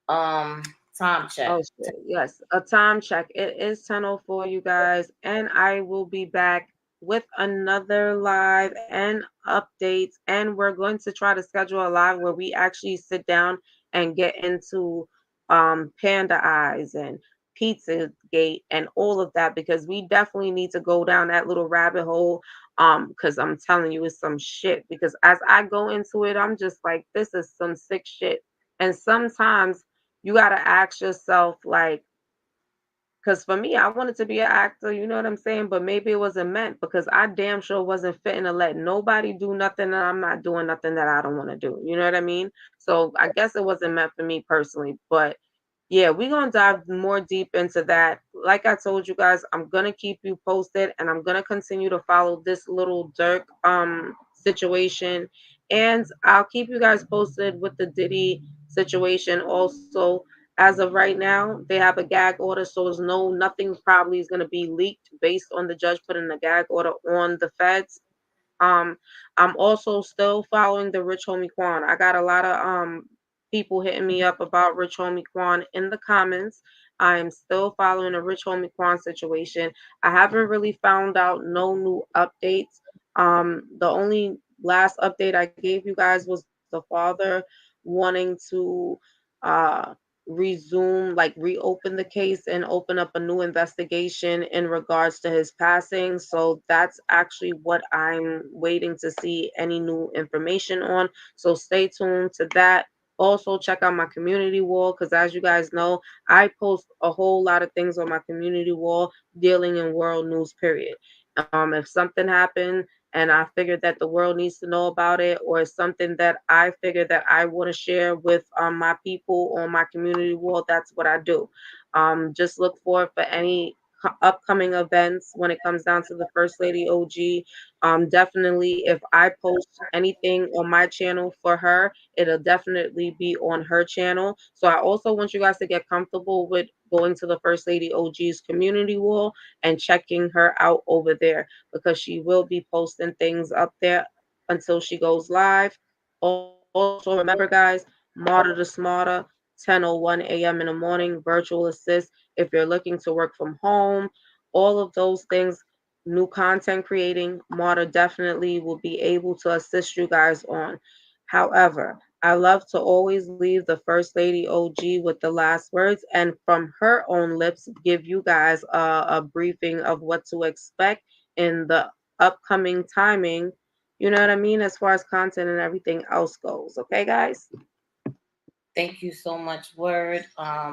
S2: Um, time check.
S1: Oh shit. Yes, a time check. It is 10:04, you guys, and I will be back with another live and updates. And we're going to try to schedule a live where we actually sit down and get into Panda Eyes and Pizza Gate and all of that, because we definitely need to go down that little rabbit hole. Because I'm telling you, it's some shit. Because as I go into it, I'm just like, this is some sick shit. And sometimes you got to ask yourself, like, because for me, I wanted to be an actor, you know what I'm saying? But maybe it wasn't meant, because I damn sure wasn't fitting to let nobody do nothing that I'm not doing nothing that I don't want to do. You know what I mean? So I guess it wasn't meant for me personally. But yeah, we're gonna dive more deep into that. Like I told you guys, I'm gonna keep you posted, and I'm gonna continue to follow this Lil Durk situation. And I'll keep you guys posted with the Diddy situation also. As of right now, they have a gag order, so it's no nothing probably is gonna be leaked based on the judge putting the gag order on the feds. Um, I'm also still following the Rich Homie Quan. I got a lot of people hitting me up about Rich Homie Quan in the comments. I am still following the Rich Homie Quan situation. I haven't really found out no new updates. The only last update I gave you guys was the father wanting to uh resume, like reopen the case and open up a new investigation in regards to his passing. So that's actually what I'm waiting to see any new information on. So stay tuned to that. Also check out my community wall, because as you guys know, I post a whole lot of things on my community wall dealing in world news, period. If something happened and I figured that the world needs to know about it, or it's something that I figured that I want to share with my people on my community wall, that's what I do. Just look for any upcoming events when it comes down to the First Lady OG. Definitely, if I post anything on my channel for her, it'll definitely be on her channel. So I also want you guys to get comfortable with going to the First Lady OG's community wall and checking her out over there, because she will be posting things up there until she goes live. Also, remember, guys, Martyr to Smarter, 10:01 a.m. in the morning, virtual assist. If you're looking to work from home, all of those things, new content creating, Martyr definitely will be able to assist you guys on. However, I love to always leave the First Lady OG with the last words, and from her own lips, give you guys a briefing of what to expect in the upcoming timing. You know what I mean? As far as content and everything else goes. Okay, guys?
S2: Thank you so much, Word.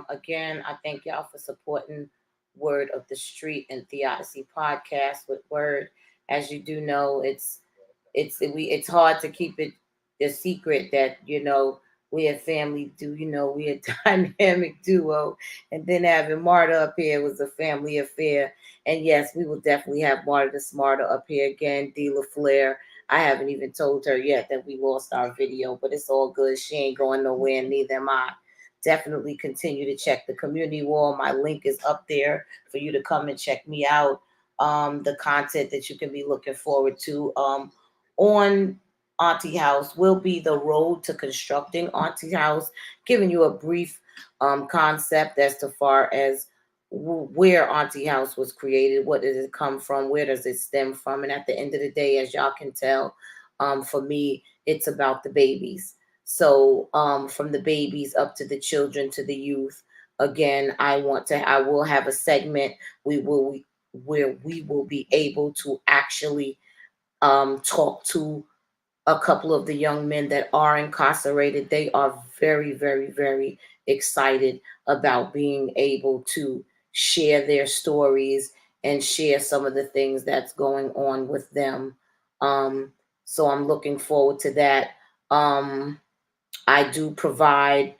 S2: Again, I thank y'all for supporting Word of the Street and Theodicy podcast with Word. As you do know, it's hard to keep it a secret that we a family do. We a dynamic duo, and then having Marta up here was a family affair. And yes, we will definitely have Marta the Smarter up here again. Dealer Flair. I haven't even told her yet that we lost our video, but it's all good. She ain't going nowhere, and neither am I. Definitely continue to check the community wall. My link is up there for you to come and check me out. The content that you can be looking forward to. On Auntie House will be the road to constructing Auntie House, giving you a brief concept as to far as where Auntie House was created, what did it come from, where does it stem from, and at the end of the day, as y'all can tell, for me, it's about the babies. So from the babies up to the children to the youth. Again, I will have a segment we will where we will be able to actually talk to a couple of the young men that are incarcerated. They are very, very, very excited about being able to share their stories and share some of the things that's going on with them. Um, so I'm looking forward to that. Um, I do provide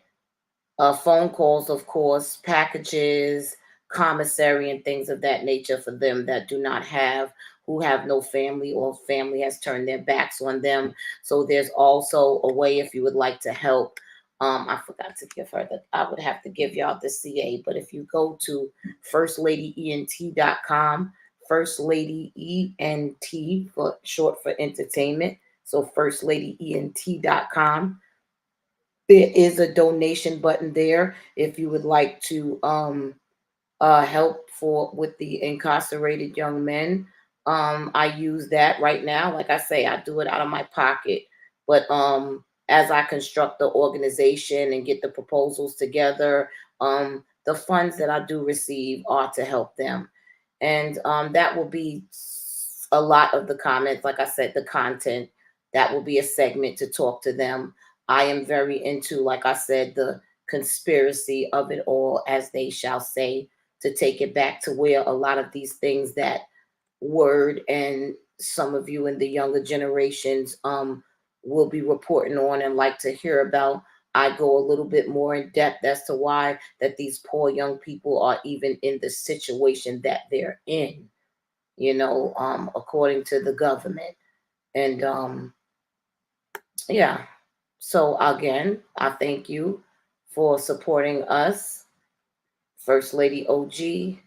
S2: phone calls, of course, packages, commissary, and things of that nature for them that do not have, who have no family or family has turned their backs on them. So there's also a way if you would like to help. I forgot to give her that. I would have to give y'all the CA, but if you go to firstladyent.com, First Lady ENT for short for entertainment. So firstladyent.com, there is a donation button there if you would like to help for with the incarcerated young men. I use that right now. Like I say, I do it out of my pocket, but as I construct the organization and get the proposals together, the funds that I do receive are to help them, and that will be a lot of the comments. Like I said, the content, that will be a segment to talk to them. I am very into, like I said, the conspiracy of it all, as they shall say, to take it back to where a lot of these things that word and some of you in the younger generations will be reporting on and like to hear about. I go a little bit more in depth as to why that these poor young people are even in the situation that they're in, according to the government. And yeah, so again, I thank you for supporting us. First Lady OG,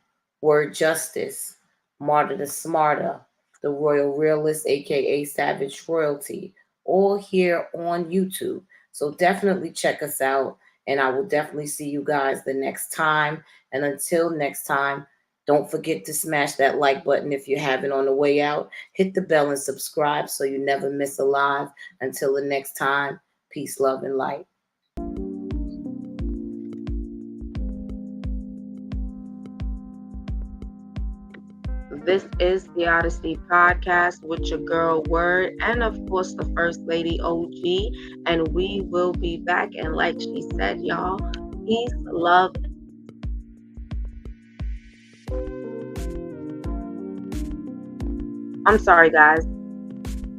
S2: Word Justice, Martyr the Smarter, the Royal Realist, aka Savage Royalty, all here on YouTube. So definitely check us out, and I will definitely see you guys the next time. And until next time, don't forget to smash that like button if you haven't on the way out. Hit the bell and subscribe so you never miss a live. Until the next time, peace, love, and light.
S1: This is the Odyssey Podcast with your girl Word and of course the First Lady OG. And we will be back. And like she said, y'all, peace, love, and light. I'm sorry, guys.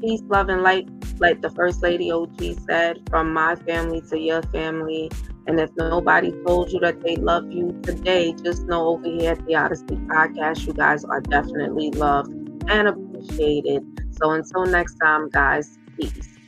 S1: Peace, love, and light, like the First Lady OG said, from my family to your family. And if nobody told you that they love you today, just know over here at the Odyssey Podcast, you guys are definitely loved and appreciated. So until next time, guys, peace.